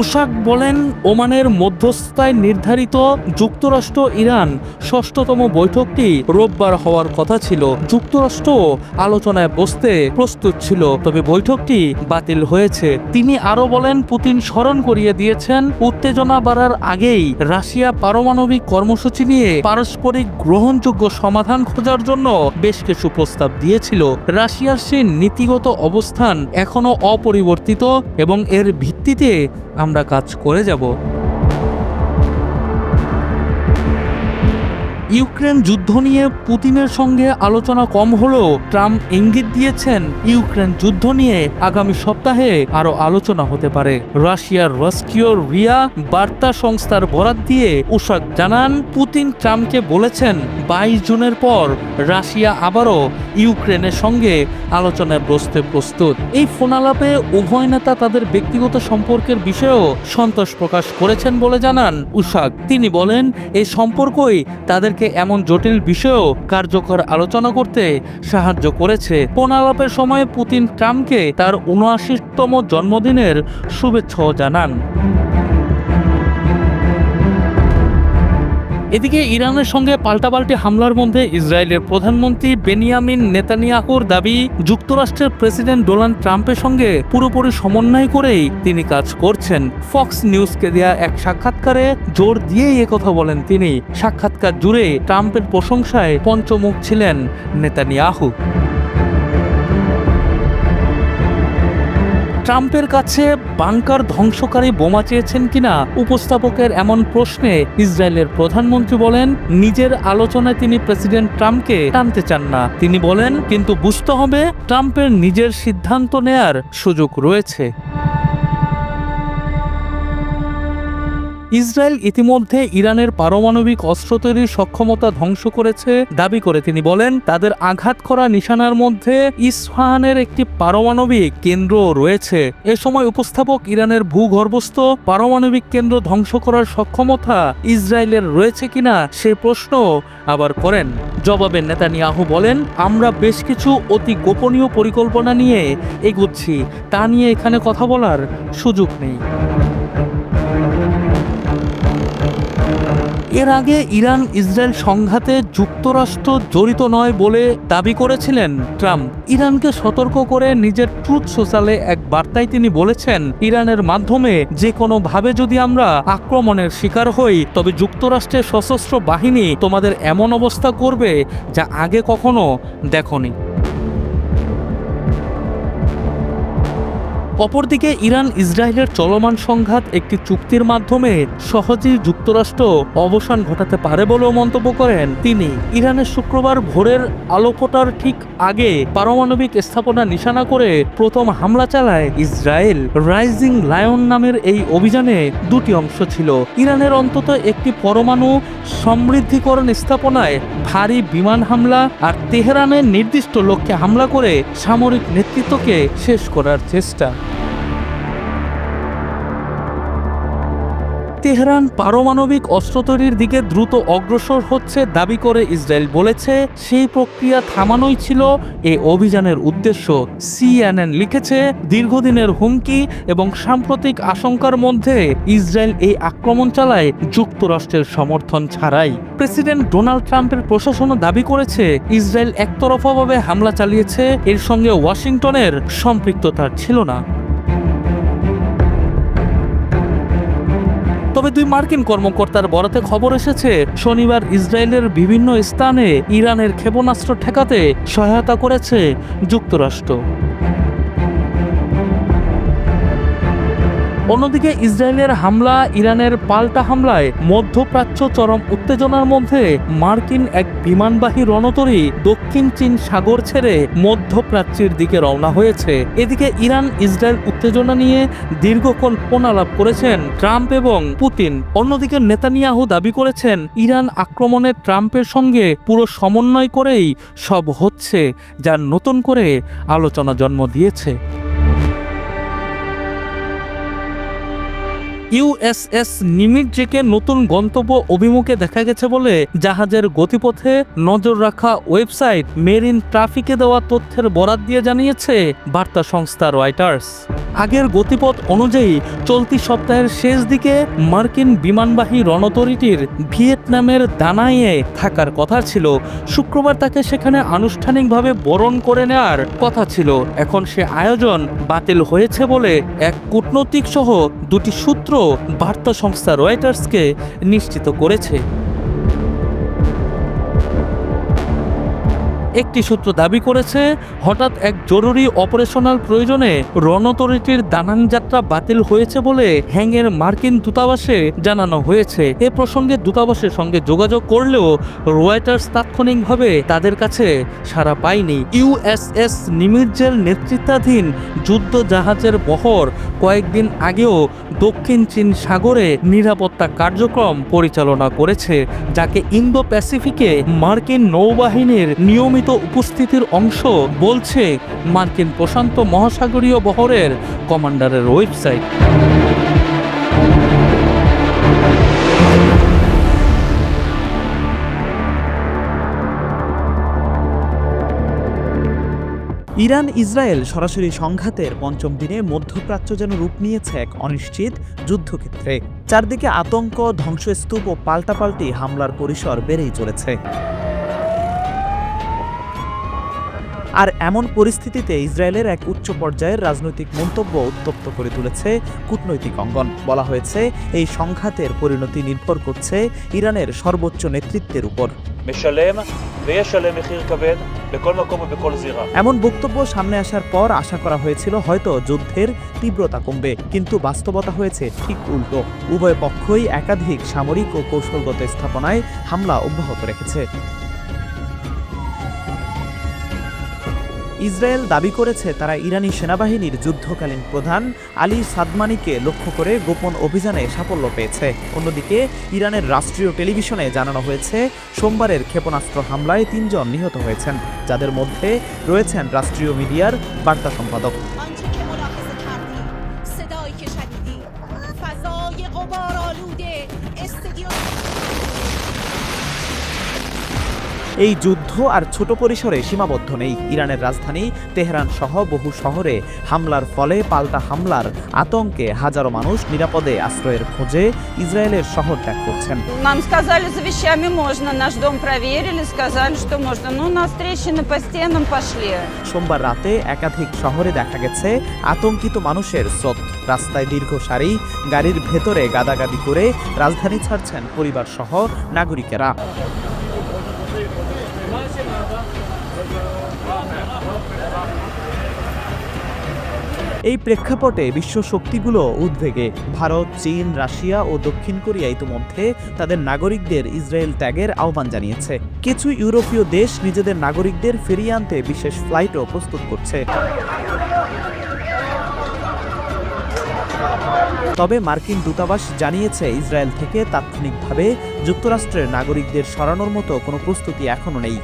উশাক বলেন, ওমানের মধ্যস্থতায় নির্ধারিত যুক্তরাষ্ট্র ইরান 6তম বৈঠকটি রোববার হওয়ার কথা ছিল। যুক্তরাষ্ট্র আলোচনায় বসতে প্রস্তুত ছিল, তবে বৈঠকটি বাতিল হয়েছে। তিনি আরো বলেন, পুতিন স্মরণ করিয়ে দিয়েছেন উত্তেজনা বাড়ার আগেই রাশিয়া পারমাণবিক কর্মসূচি নিয়ে পারস্পরিক গ্রহণযোগ্য সমাধান খোঁজার জন্য বেশ কিছু প্রস্তাব দিয়েছিল। রাশিয়ার সেই নীতিগত অবস্থান এখনো অপরিবর্তিত এবং এর ভিত্তিতে আমরা কাজ করে যাব। ইউক্রেন যুদ্ধ নিয়ে পুতিনের সঙ্গে আলোচনা কম হলেও ট্রাম্প ইঙ্গিত দিয়েছেন ইউক্রেন যুদ্ধ নিয়ে আগামী সপ্তাহে আরো আলোচনা হতে পারে। রাশিয়ার রাষ্ট্রীয় রিয়া বার্তা সংস্থার বরাত দিয়ে উশাক জানান, পুতিন ট্রাম্পকে বলেছেন 22 জুনের পর রাশিয়া আবারও ইউক্রেনের সঙ্গে আলোচনায় বসতে প্রস্তুত। এই ফোনালাপে উভয় নেতা তাদের ব্যক্তিগত সম্পর্কের বিষয়েও সন্তোষ প্রকাশ করেছেন বলে জানান উশাক। তিনি বলেন, এই সম্পর্কই তাদেরকে এমন জটিল বিষয়েও কার্যকর আলোচনা করতে সাহায্য করেছে। ফোনালাপের সময় পুতিন ট্রাম্পকে তার ৭৯তম জন্মদিনের শুভেচ্ছাও জানান। এদিকে ইরানের সঙ্গে পাল্টাপাল্টি হামলার মধ্যে ইসরায়েলের প্রধানমন্ত্রী বেনিয়ামিন নেতানিয়াহুর দাবি, যুক্তরাষ্ট্রের প্রেসিডেন্ট ডোনাল্ড ট্রাম্পের সঙ্গে পুরোপুরি সমন্বয় করেই তিনি কাজ করছেন। ফক্স নিউজকে দেয়া এক সাক্ষাৎকারে জোর দিয়েই একথা বলেন তিনি। সাক্ষাৎকার জুড়ে ট্রাম্পের প্রশংসায় পঞ্চমুখ ছিলেন নেতানিয়াহু। ট্রাম্পের কাছে বাংকার ধ্বংসকারী বোমা চেয়েছেন কিনা উপস্থাপকের এমন প্রশ্নে ইসরায়েলের প্রধানমন্ত্রী বলেন, নিজের আলোচনায় তিনি প্রেসিডেন্ট ট্রাম্পকে টানতে চান না। তিনি বলেন, কিন্তু বুঝতে হবে ট্রাম্পের নিজের সিদ্ধান্ত নেয়ার সুযোগ রয়েছে। ইসরায়েল ইতিমধ্যে ইরানের পারমাণবিক অস্ত্র তৈরির সক্ষমতা ধ্বংস করেছে দাবি করে তিনি বলেন, তাদের আঘাত করা নিশানার মধ্যে ইস্পাহানের একটি পারমাণবিক কেন্দ্র রয়েছে। এ সময় উপস্থাপক ইরানের ভূগর্ভস্থ পারমাণবিক কেন্দ্র ধ্বংস করার সক্ষমতা ইসরায়েলের রয়েছে কিনা সে প্রশ্ন আবার করেন। জবাবে নেতানিয়াহু বলেন, আমরা বেশ কিছু অতি গোপনীয় পরিকল্পনা নিয়ে এগুচ্ছি, তা নিয়ে এখানে কথা বলার সুযোগ নেই। এর আগে ইরান ইসরায়েল সংঘাতে যুক্তরাষ্ট্র জড়িত নয় বলে দাবি করেছিলেন ট্রাম্প। ইরানকে সতর্ক করে নিজের ট্রুথ সোশ্যালে এক বার্তায় তিনি বলেছেন, ইরানের মাধ্যমে যে কোনো ভাবে যদি আমরা আক্রমণের শিকার হই, তবে যুক্তরাষ্ট্রের সশস্ত্র বাহিনী তোমাদের এমন অবস্থা করবে যা আগে কখনো দেখোনি। অপরদিকে ইরান ইসরায়েলের চলমান সংঘাত একটি চুক্তির মাধ্যমে সহজেই যুক্তরাষ্ট্র অবসান ঘটাতে পারে বলেও মন্তব্য করেন তিনি। ইরানের শুক্রবার ভোরের আলো ফোটার ঠিক আগে পারমাণবিক স্থাপনা নিশানা করে প্রথম হামলা চালায় ইসরায়েল। রাইজিং লায়ন নামের এই অভিযানে দুটি অংশ ছিল। ইরানের অন্তত একটি পরমাণু সমৃদ্ধিকরণ স্থাপনায় ভারী বিমান হামলা আর তেহরানের নির্দিষ্ট লক্ষ্যে হামলা করে সামরিক নেতৃত্বকে শেষ করার চেষ্টা। তেহরান পারমাণবিক অস্ত্র তৈরির দিকে দ্রুত অগ্রসর হচ্ছে দাবি করে ইসরায়েল বলেছে সেই প্রক্রিয়া থামানোই ছিল এই অভিযানের উদ্দেশ্য। CNN লিখেছে, দীর্ঘদিনের হুমকি এবং সাম্প্রতিক আশঙ্কার মধ্যে ইসরায়েল এই আক্রমণ চালায় যুক্তরাষ্ট্রের সমর্থন ছাড়াই। প্রেসিডেন্ট ডোনাল্ড ট্রাম্পের প্রশাসনও দাবি করেছে ইসরায়েল একতরফাভাবে হামলা চালিয়েছে, এর সঙ্গে ওয়াশিংটনের সম্পৃক্ততা ছিল না। তবে দুই মার্কিন কর্মকর্তার বরাতে খবর এসেছে শনিবার ইসরায়েলের বিভিন্ন স্থানে ইরানের ক্ষেপণাস্ত্র ঠেকাতে সহায়তা করেছে যুক্তরাষ্ট্র। অন্যদিকে ইসরায়েলের হামলা, ইরানের পাল্টা হামলায় মধ্যপ্রাচ্য চরম উত্তেজনার মধ্যে মার্কিন এক বিমানবাহী রণতরী দক্ষিণ চীন সাগর ছেড়ে মধ্যপ্রাচ্যের দিকে রওনা হয়েছে। এদিকে ইরান ইসরায়েল উত্তেজনা নিয়ে দীর্ঘক্ষণ ফোনালাপ করেছেন ট্রাম্প এবং পুতিন। অন্যদিকে নেতানিয়াহু দাবি করেছেন ইরান আক্রমণে ট্রাম্পের সঙ্গে পুরো সমন্বয় করেই সব হচ্ছে, যা নতুন করে আলোচনা জন্ম দিয়েছে। USS নিমিটজেকে নতুন গন্তব্য অভিমুখে দেখা গেছে বলে জাহাজের গতিপথে নজর রাখা ওয়েবসাইট মেরিন ট্রাফিকে দেওয়া তথ্যের বরাত দিয়ে জানিয়েছে বার্তা সংস্থা রয়টার্স। আগের গতিপথ অনুযায়ী চলতি সপ্তাহের শেষ দিকে মার্কিন বিমানবাহী রণতরীটির ভিয়েতনামের দানাইয়ে থাকার কথা ছিল। শুক্রবার তাকে সেখানে আনুষ্ঠানিকভাবে বরণ করে নেওয়ার কথা ছিল। এখন সে আয়োজন বাতিল হয়েছে বলে এক কূটনৈতিক সহ দুটি সূত্র বার্তা সংস্থা রয়টার্সকে নিশ্চিত করেছে। একটি সূত্র দাবি করেছে হঠাৎ এক জরুরি অপারেশনাল প্রয়োজনে রণতরীটির দানাং যাত্রা বাতিল হয়েছে বলে হ্যাংয়ের মার্কিন দূতাবাসে জানানো হয়েছে। এ প্রসঙ্গে দূতাবাসের সঙ্গে যোগাযোগ করলেও রয়টার্স তাৎক্ষণিকভাবে তাদের কাছে সাড়া পায়নি। USS নিমিটজের নেতৃত্বাধীন যুদ্ধ জাহাজের বহর কয়েকদিন আগেও দক্ষিণ চীন সাগরে নিরাপত্তা কার্যক্রম পরিচালনা করেছে, যাকে ইন্দো প্যাসিফিকে মার্কিন নৌবাহিনীর নিয়মিত উপস্থিতির অংশ বলছে মার্কিন প্রশান্ত মহাসাগরীয় বহরের কমান্ডারের ওয়েবসাইট। ইরান ইসরায়েল সরাসরি সংঘাতের পঞ্চম দিনে মধ্যপ্রাচ্য যেন রূপ নিয়েছে এক অনিশ্চিত যুদ্ধক্ষেত্রে। চারদিকে আতঙ্ক, ধ্বংসস্তূপ ও পাল্টাপাল্টি হামলার পরিসর বেড়েই চলেছে। আর এমন পরিস্থিতিতে ইসরায়েলের এক উচ্চ পর্যায়ের রাজনৈতিক মন্তব্য উত্তপ্ত করে তুলেছে কূটনৈতিক অঙ্গন। বলা হয়েছে এই সংঘাতের পরিণতি নির্ভর করছে ইরানের সর্বোচ্চ নেতৃত্বের উপর। এমন বক্তব্য সামনে আসার পর আশা করা হয়েছিল হয়তো যুদ্ধের তীব্রতা কমবে, কিন্তু বাস্তবতা হয়েছে ঠিক উল্টো। উভয় পক্ষই একাধিক সামরিক ও কৌশলগত স্থাপনায় হামলা অব্যাহত রেখেছে। ইসরায়েল দাবি করেছে তারা ইরানি সেনাবাহিনীর যুদ্ধকালীন প্রধান আলী সাদমানিকে লক্ষ্য করে গোপন অভিযানে সাফল্য পেয়েছে। অন্যদিকে ইরানের রাষ্ট্রীয় টেলিভিশনে জানানো হয়েছে সোমবারের ক্ষেপণাস্ত্র হামলায় 3 জন নিহত হয়েছেন, যাদের মধ্যে রয়েছেন রাষ্ট্রীয় মিডিয়ার বার্তা সম্পাদক। এই যুদ্ধ আর ছোট পরিসরে সীমাবদ্ধ নেই। ইরানের রাজধানী তেহরান সহ বহু শহরে হামলার ফলে পাল্টা হামলার আতঙ্কে হাজারো মানুষ নিরাপদে আশ্রয়ের খোঁজে ইসরায়েলের শহর ত্যাগ করছেন। Нам сказали, за вещами можно, наш дом проверили, сказали, что можно. Ну, нас трещины по стенам пошли. সোমবার রাতে একাধিক শহরে দেখা গেছে আতঙ্কিত মানুষের স্রোত। রাস্তায় দীর্ঘ সারি, গাড়ির ভেতরে গাদাগাদি করে রাজধানী ছাড়ছেন পরিবার সহ নাগরিকেরা। এই প্রেক্ষাপটে বিশ্ব শক্তিগুলো উদ্বেগে। ভারত, চীন, রাশিয়া ও দক্ষিণ কোরিয়া ইতিমধ্যে তাদের নাগরিকদের ইসরায়েল ত্যাগের আহ্বান জানিয়েছে। কিছু ইউরোপীয় দেশ নিজেদের নাগরিকদের ফিরিয়ে আনতে বিশেষ ফ্লাইটও প্রস্তুত করছে। তবে মার্কিন দূতাবাস জানিয়েছে ইসরায়েল থেকে তাৎক্ষণিকভাবে যুক্তরাষ্ট্রের নাগরিকদের সরানোর মতো কোনো প্রস্তুতি এখনো নেই।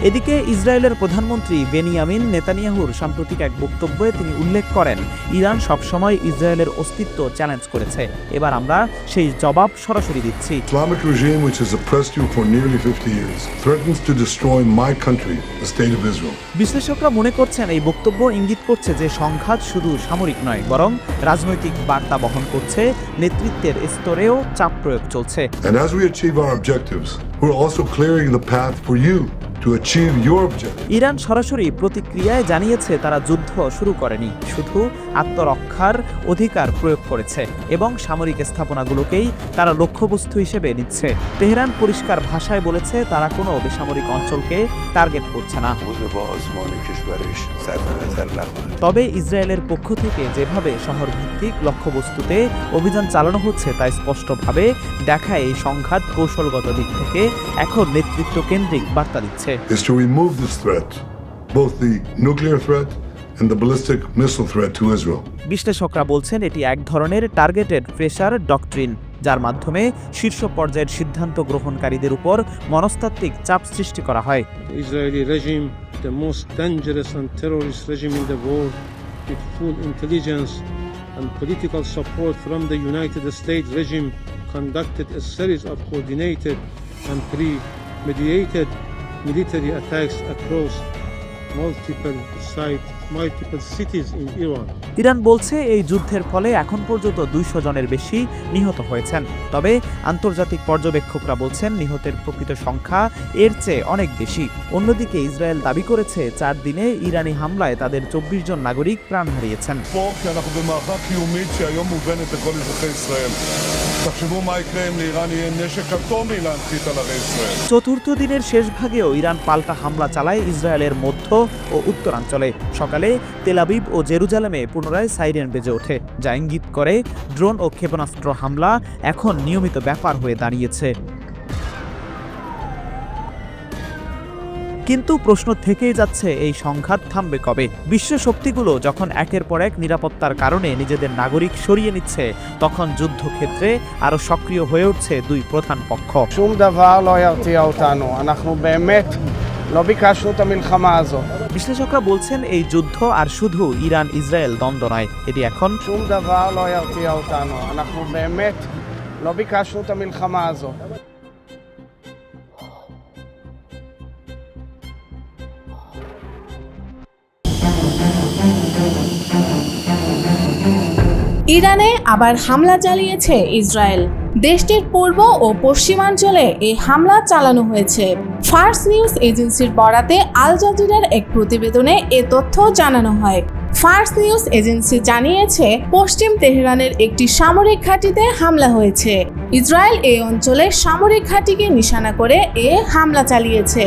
এদিকে ইসরায়েলের প্রধানমন্ত্রী বেনিয়ামিন নেতানিয়াহুর সাম্প্রতিক এক বক্তব্যে তিনি উল্লেখ করেন, ইরান সবসময় ইসরায়েলের অস্তিত্ব চ্যালেঞ্জ করেছে, এবার আমরা সেই জবাব সরাসরি দিচ্ছি। Islamic regime which has oppressed you for nearly 50 years threatens to destroy my country, the state of Israel. বিশ্লেষকরা মনে করছেন এই বক্তব্য ইঙ্গিত করছে যে সংঘাত শুধু সামরিক নয়, বরং রাজনৈতিক বার্তা বহন করছে, নেতৃত্বের স্তরেও চাপ প্রয়োগ চলছে। And as we achieve our objectives, we're also clearing the path for you to achieve your objectives. Iran সরাসরি প্রতিক্রিয়ায় জানিয়েছে তারা যুদ্ধ শুরু করেনি, শুধু আত্মরক্ষার অধিকার প্রয়োগ করেছে এবং সামরিক স্থাপনাগুলোকেই তারা লক্ষ্যবস্তু হিসেবে নিচ্ছে। তেহরান পরিষ্কার ভাষায় বলেছে তারা কোনো বেসামরিক অঞ্চলকে টার্গেট করছে না। তবে ইসরায়েলের পক্ষ থেকে যেভাবে শহর ভিত্তিক লক্ষ্যবস্তুতে অভিযান চালানো হচ্ছে তা স্পষ্টভাবে দেখায় এই সংঘাত কৌশলগত দিক থেকে এখন নেতৃত্ব কেন্দ্রিক বার্তা দিচ্ছে। Is to remove this threat, both the nuclear threat and the ballistic missile threat to Israel. বিশ্লেষকরা বলছেন এটি এক ধরনের টার্গেটেড প্রেসার ডক্ট্রিন, যার মাধ্যমে শীর্ষ পর্যায়ের সিদ্ধান্ত গ্রহণকারীদের উপর মনস্তাত্ত্বিক চাপ সৃষ্টি করা হয়। The Israeli regime, the most dangerous and terrorist regime in the world, with full intelligence and political support from the United States regime, conducted a series of coordinated and premeditated military attacks across multiple cities in Iran. Iran বলছে এই যুদ্ধের ফলে এখন পর্যন্ত 200 জনের বেশি নিহত হয়েছেন। তবে আন্তর্জাতিক পর্যবেক্ষকরা বলছেন নিহতের প্রকৃত সংখ্যা এর চেয়ে অনেক বেশি। অন্যদিকে ইসরায়েল দাবি করেছে 4 দিনে ইরানি হামলায় তাদের 24 জন নাগরিক প্রাণ হারিয়েছেন। চতুর্থ দিনের শেষ ভাগেও ইরান পাল্টা হামলা চালায় ইসরায়েলের মধ্য ও উত্তরাঞ্চলে। সকালে তেল আবিব ও জেরুজালেমে পুনরায় সাইরেন বেজে ওঠে, যা ইঙ্গিত করে ড্রোন ও ক্ষেপণাস্ত্র হামলা এখন নিয়মিত ব্যাপার হয়ে দাঁড়িয়েছে। কিন্তু প্রশ্ন থেকেই যাচ্ছে এই সংঘাত থামবে কবে? বিশ্ব শক্তিগুলো যখন একের পর এক নিরাপত্তার কারণে নিজেদের নাগরিক সরিয়ে নিচ্ছে, তখন যুদ্ধক্ষেত্রে আরো সক্রিয় হয়ে উঠছে দুই প্রধান পক্ষ। שום דבר לא ירתיע אותנו. אנחנו באמת לא ביקשנו את המלחמה הזאת. বিশ্লেষকরা বলছেন এই যুদ্ধ আর শুধু ইরান ইসরায়েল দ্বন্দ্ব নয়, এটি এখন שום דבר לא ירתיע אותנו. אנחנו באמת לא ביקשנו את המלחמה הזאת. ইরানে আবার হামলা চালিয়েছে ইসরায়েল। দেশটির পূর্ব ও পশ্চিমাঞ্চলে এই হামলা চালানো হয়েছে। ফার্স নিউজ এজেন্সির বরাতে আল জাজিরার এক প্রতিবেদনে এ তথ্য জানানো হয়। ফার্স নিউজ এজেন্সি জানিয়েছে পশ্চিম তেহরানের একটি সামরিক ঘাঁটিতে হামলা হয়েছে। ইসরায়েল এই অঞ্চলে সামরিক ঘাঁটিকে নিশানা করে এ হামলা চালিয়েছে।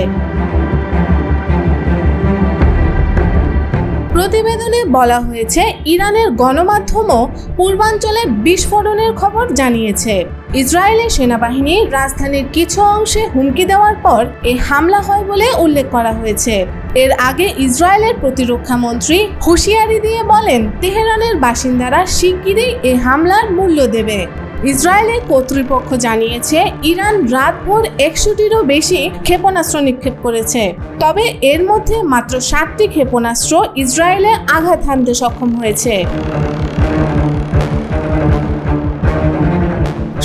প্রতিবেদনে বলা হয়েছে ইরানের গণমাধ্যমও পূর্বাঞ্চলে বিস্ফোরণের খবর জানিয়েছে। ইসরায়েলের সেনাবাহিনী রাজধানীর কিছু অংশে হুমকি দেওয়ার পর এই হামলা হয় বলে উল্লেখ করা হয়েছে। এর আগে ইসরায়েলের প্রতিরক্ষা মন্ত্রী হুঁশিয়ারি দিয়ে বলেন তেহরানের বাসিন্দারা শিগগিরই এই হামলার মূল্য দেবে। ইসরায়েলের কর্তৃপক্ষ জানিয়েছে ইরান রাতভর 100টিরও বেশি ক্ষেপণাস্ত্র নিক্ষেপ করেছে। তবে এর মধ্যে মাত্র 7টি ক্ষেপণাস্ত্র ইসরায়েলে আঘাত হানতে সক্ষম হয়েছে।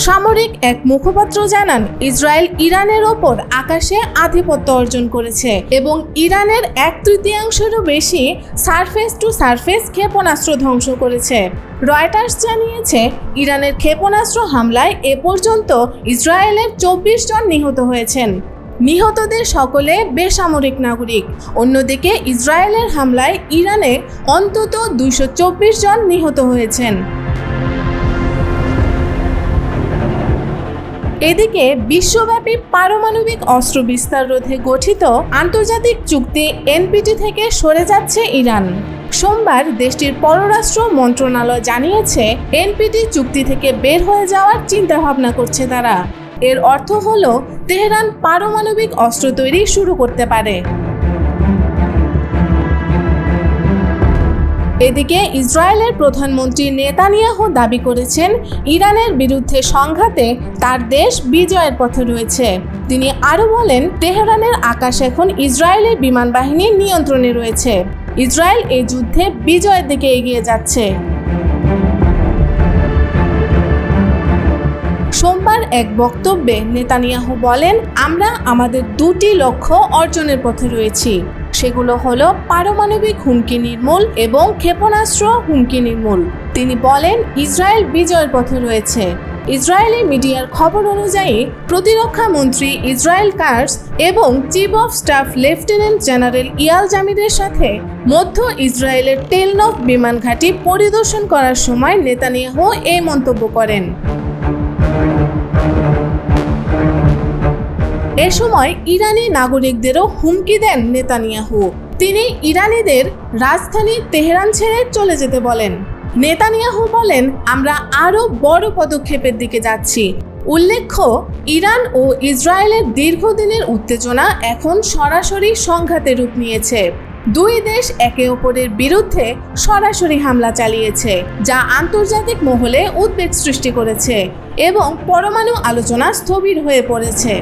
সামরিক এক মুখপাত্র জানান ইসরায়েল ইরানের ওপর আকাশে আধিপত্য অর্জন করেছে এবং ইরানের 1/3 বেশি সারফেস টু সারফেস ক্ষেপণাস্ত্র ধ্বংস করেছে। রয়টার্স জানিয়েছে ইরানের ক্ষেপণাস্ত্র হামলায় এ পর্যন্ত ইসরায়েলের 24 জন নিহত হয়েছেন। নিহতদের সকলে বেসামরিক নাগরিক। অন্যদিকে ইসরায়েলের হামলায় ইরানে অন্তত 224 জন নিহত হয়েছেন। এদিকে বিশ্বব্যাপী পারমাণবিক অস্ত্র বিস্তার রোধে গঠিত আন্তর্জাতিক চুক্তি এনপিটি থেকে সরে যাচ্ছে ইরান। সোমবার দেশটির পররাষ্ট্র মন্ত্রণালয় জানিয়েছে, এনপিটি চুক্তি থেকে বের হয়ে যাওয়ার চিন্তাভাবনা করছে তারা। এর অর্থ হলো তেহরান পারমাণবিক অস্ত্র তৈরি শুরু করতে পারে। এদিকে ইসরায়েলের প্রধানমন্ত্রী নেতানিয়াহু দাবি করেছেন, ইরানের বিরুদ্ধে সংঘাতে তার দেশ বিজয়ের পথে রয়েছে। তিনি আরও বলেন, তেহরানের আকাশ এখন ইসরায়েলের বিমান বাহিনীর নিয়ন্ত্রণে রয়েছে। ইসরায়েল এই যুদ্ধে বিজয়ের দিকে এগিয়ে যাচ্ছে। সোমবার এক বক্তব্যে নেতানিয়াহু বলেন, আমরা আমাদের দুটি লক্ষ্য অর্জনের পথে রয়েছি। সেগুলো হলো পারমাণবিক হুমকি নির্মূল এবং ক্ষেপণাস্ত্র হুমকি নির্মূল। তিনি বলেন, ইসরায়েল বিজয়ের পথে রয়েছে। ইসরায়েলি মিডিয়ার খবর অনুযায়ী প্রতিরক্ষা মন্ত্রী ইসরায়েল কাটজ এবং chief of staff lieutenant general Eyal জামিরের সাথে মধ্য ইসরায়েলের টেল নভ বিমান ঘাঁটি পরিদর্শন করার সময় নেতানিয়াহু এই মন্তব্য করেন। এ সময় ইরানি নাগরিকদেরও হুমকি দেন নেতানিয়াহু। তিনি ইরানিদের রাজধানী তেহরান ছেড়ে চলে যেতে বলেন। নেতানিয়াহু বলেন, আমরা আরও বড় পদক্ষেপের দিকে যাচ্ছি। উল্লেখ্য, ইরান ও ইসরায়েলের দীর্ঘদিনের উত্তেজনা এখন সরাসরি সংঘাতে রূপ নিয়েছে। দুই দেশ একে অপরের বিরুদ্ধে সরাসরি হামলা চালিয়েছে, যা আন্তর্জাতিক মহলে উদ্বেগ সৃষ্টি করেছে এবং পরমাণু আলোচনা স্থবির হয়ে পড়েছে।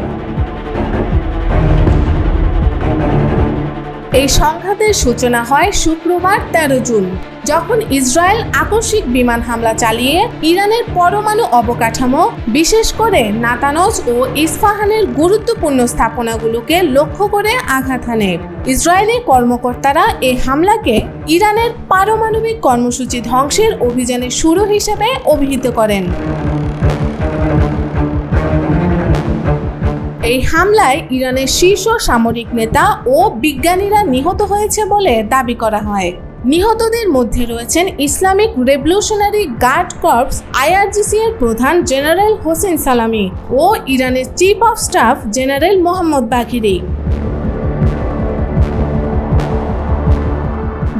এই সংঘাতের সূচনা হয় শুক্রবার 13 জুন, যখন ইসরায়েল আকস্মিক বিমান হামলা চালিয়ে ইরানের পরমাণু অবকাঠামো, বিশেষ করে নাতানজ ও ইস্পাহানের গুরুত্বপূর্ণ স্থাপনাগুলোকে লক্ষ্য করে আঘাত হানে। ইসরায়েলি কর্মকর্তারা এই হামলাকে ইরানের পারমাণবিক কর্মসূচি ধ্বংসের অভিযানের শুরু হিসেবে অভিহিত করেন। এই হামলায় ইরানের শীর্ষ সামরিক নেতা ও বিজ্ঞানীরা নিহত হয়েছে বলে দাবি করা হয়। নিহতদের মধ্যে রয়েছেন Islamic revolutionary guard corps IRGC এর প্রধান জেনারেল হোসেন সালামি ও ইরানের chief of staff general Mohammad Bagheri.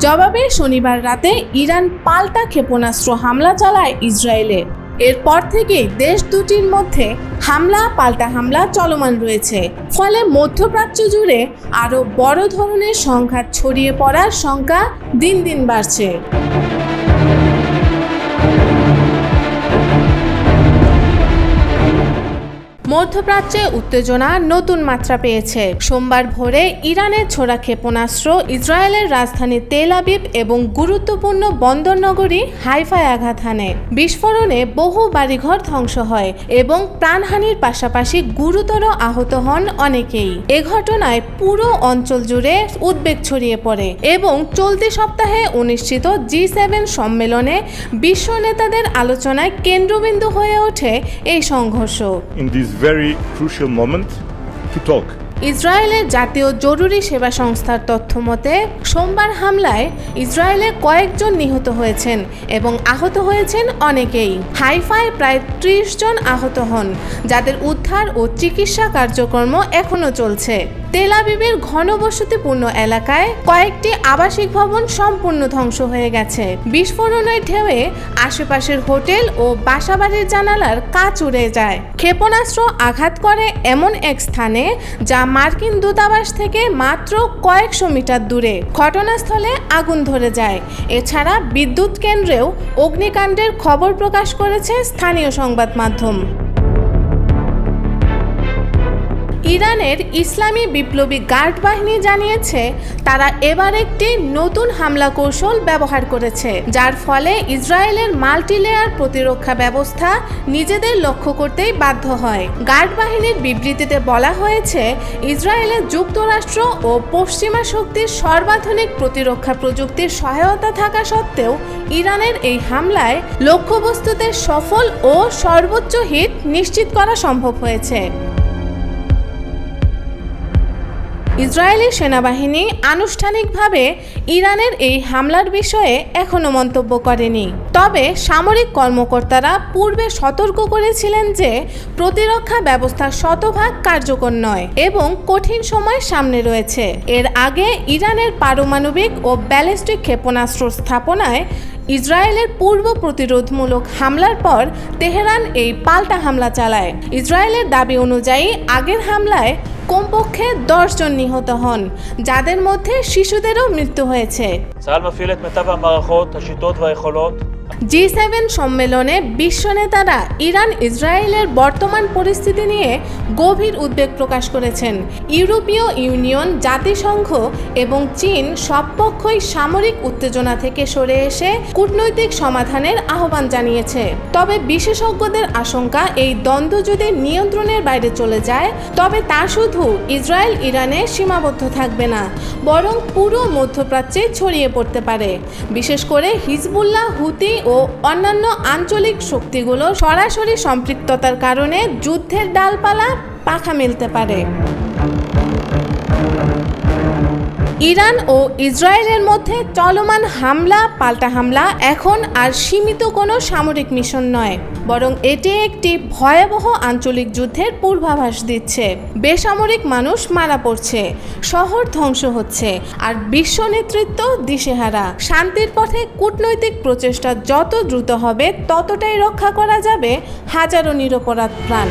জবাবে শনিবার রাতে ইরান পাল্টা ক্ষেপণাস্ত্র হামলা চালায় ইসরায়েলে। এরপর থেকেই দেশ দুটির মধ্যে হামলা পাল্টা হামলা চলমান রয়েছে। ফলে মধ্যপ্রাচ্য জুড়ে আরও বড় ধরনের সংঘাত ছড়িয়ে পড়ার শঙ্কা দিন দিন বাড়ছে। মধ্যপ্রাচ্যে উত্তেজনা নতুন মাত্রা পেয়েছে। সোমবার ভোরে ইরানের ছোড়া ক্ষেপণাস্ত্র ইসরায়েলের রাজধানী তেল আবিব এবং গুরুত্বপূর্ণ বন্দর নগরী হাইফায় আঘাত হানে। বিস্ফোরণে বহু বাড়িঘর ধ্বংস হয় এবং প্রাণহানির পাশাপাশি গুরুতর আহত হন অনেকেই। এ ঘটনায় পুরো অঞ্চল জুড়ে উদ্বেগ ছড়িয়ে পড়ে এবং চলতি সপ্তাহে অনুষ্ঠিত G7 সম্মেলনে বিশ্ব নেতাদের আলোচনায় কেন্দ্রবিন্দু হয়ে ওঠে এই সংঘর্ষ। Very crucial moment to talk. ইসরায়েলের জাতীয় জরুরি সেবা সংস্থার তথ্য মতে সোমবার হামলায় ইসরায়েলে কয়েকজন নিহত হয়েছেন এবং আহত হয়েছেন অনেকেই। হাইফায় প্রায় 30 জন আহত হন, যাদের উদ্ধার ও চিকিৎসা কার্যক্রম এখনো চলছে। তেল আবিবের ঘনবসতিপূর্ণ এলাকায় কয়েকটি আবাসিক ভবন সম্পূর্ণ ধ্বংস হয়ে গেছে। বিস্ফোরণের ঢেউয়ে আশেপাশের হোটেল ও বাসাবাড়ির জানালার কাঁচ উড়ে যায়। ক্ষেপণাস্ত্র আঘাত করে এমন এক স্থানে যা মার্কিন দূতাবাস থেকে মাত্র কয়েকশো মিটার দূরে। ঘটনাস্থলে আগুন ধরে যায়। এছাড়া বিদ্যুৎ কেন্দ্রেও অগ্নিকাণ্ডের খবর প্রকাশ করেছে স্থানীয় সংবাদ মাধ্যম। ইরানের ইসলামী বিপ্লবী গার্ড বাহিনী জানিয়েছে, তারা এবার একটি নতুন হামলা কৌশল ব্যবহার করেছে, যার ফলে ইসরায়েলের মাল্টিলেয়ার প্রতিরক্ষা ব্যবস্থা নিজেদের লক্ষ্য করতেই বাধ্য হয়। গার্ড বাহিনীর বিবৃতিতে বলা হয়েছে, ইসরায়েলের যুক্তরাষ্ট্র ও পশ্চিমা শক্তির সর্বাধুনিক প্রতিরক্ষা প্রযুক্তির সহায়তা থাকা সত্ত্বেও ইরানের এই হামলায় লক্ষ্যবস্তুতে সফল ও সর্বোচ্চ হিট নিশ্চিত করা সম্ভব হয়েছে। ইসরায়েলি সেনাবাহিনী আনুষ্ঠানিকভাবে ইরানের এই হামলার বিষয়ে এখনো মন্তব্য করেনি। তবে সামরিক কর্মকর্তারা পূর্বে সতর্ক করেছিলেন যে প্রতিরক্ষা ব্যবস্থা শতভাগ কার্যকর নয় এবং কঠিন সময় সামনে রয়েছে। এর আগে ইরানের পারমাণবিক ও ব্যালিস্টিক ক্ষেপণাস্ত্র স্থাপনায় ইসরায়েলের পূর্ব প্রতিরোধমূলক হামলার পর তেহরান এই পাল্টা হামলা চালায়। ইসরায়েলের দাবি অনুযায়ী আগের হামলায় কমপক্ষে 10 জন নিহত হন, যাদের মধ্যে শিশুদেরও মৃত্যু হয়েছে। G7 সম্মেলনে বিশ্ব নেতারা ইরান ইসরায়েলের বর্তমান পরিস্থিতি নিয়ে গভীর উদ্বেগ প্রকাশ করেছেন। ইউরোপীয় ইউনিয়ন, জাতিসংঘ এবং চীন সব পক্ষই সামরিক উত্তেজনা থেকে সরে এসে কূটনৈতিক সমাধানের আহ্বান জানিয়েছে। তবে বিশেষজ্ঞদের আশঙ্কা, এই দ্বন্দ্ব যদি নিয়ন্ত্রণের বাইরে চলে যায় তবে তা শুধু ইসরায়েল ইরানে সীমাবদ্ধ থাকবে না, বরং পুরো মধ্যপ্রাচ্যে ছড়িয়ে পড়তে পারে। বিশেষ করে হিজবুল্লাহ, হুতি ও অন্যান্য আঞ্চলিক শক্তিগুলো সরাসরি সম্পৃক্ততার কারণে যুদ্ধের ডালপালা পাখা মেলতে পারে। ইরান ও ইসরায়েলের মধ্যে চলমান হামলা পাল্টা হামলা এখন আর সীমিত কোনো সামরিক মিশন নয়, বরং এটি একটি ভয়াবহ আঞ্চলিক যুদ্ধের পূর্বাভাস দিচ্ছে। বেসামরিক মানুষ মারা পড়ছে, শহর ধ্বংস হচ্ছে, আর বিশ্ব নেতৃত্ব দিশেহারা। শান্তির পথে কূটনৈতিক প্রচেষ্টা যত দ্রুত হবে ততটাই রক্ষা করা যাবে হাজারো নিরপরাধ প্রাণ।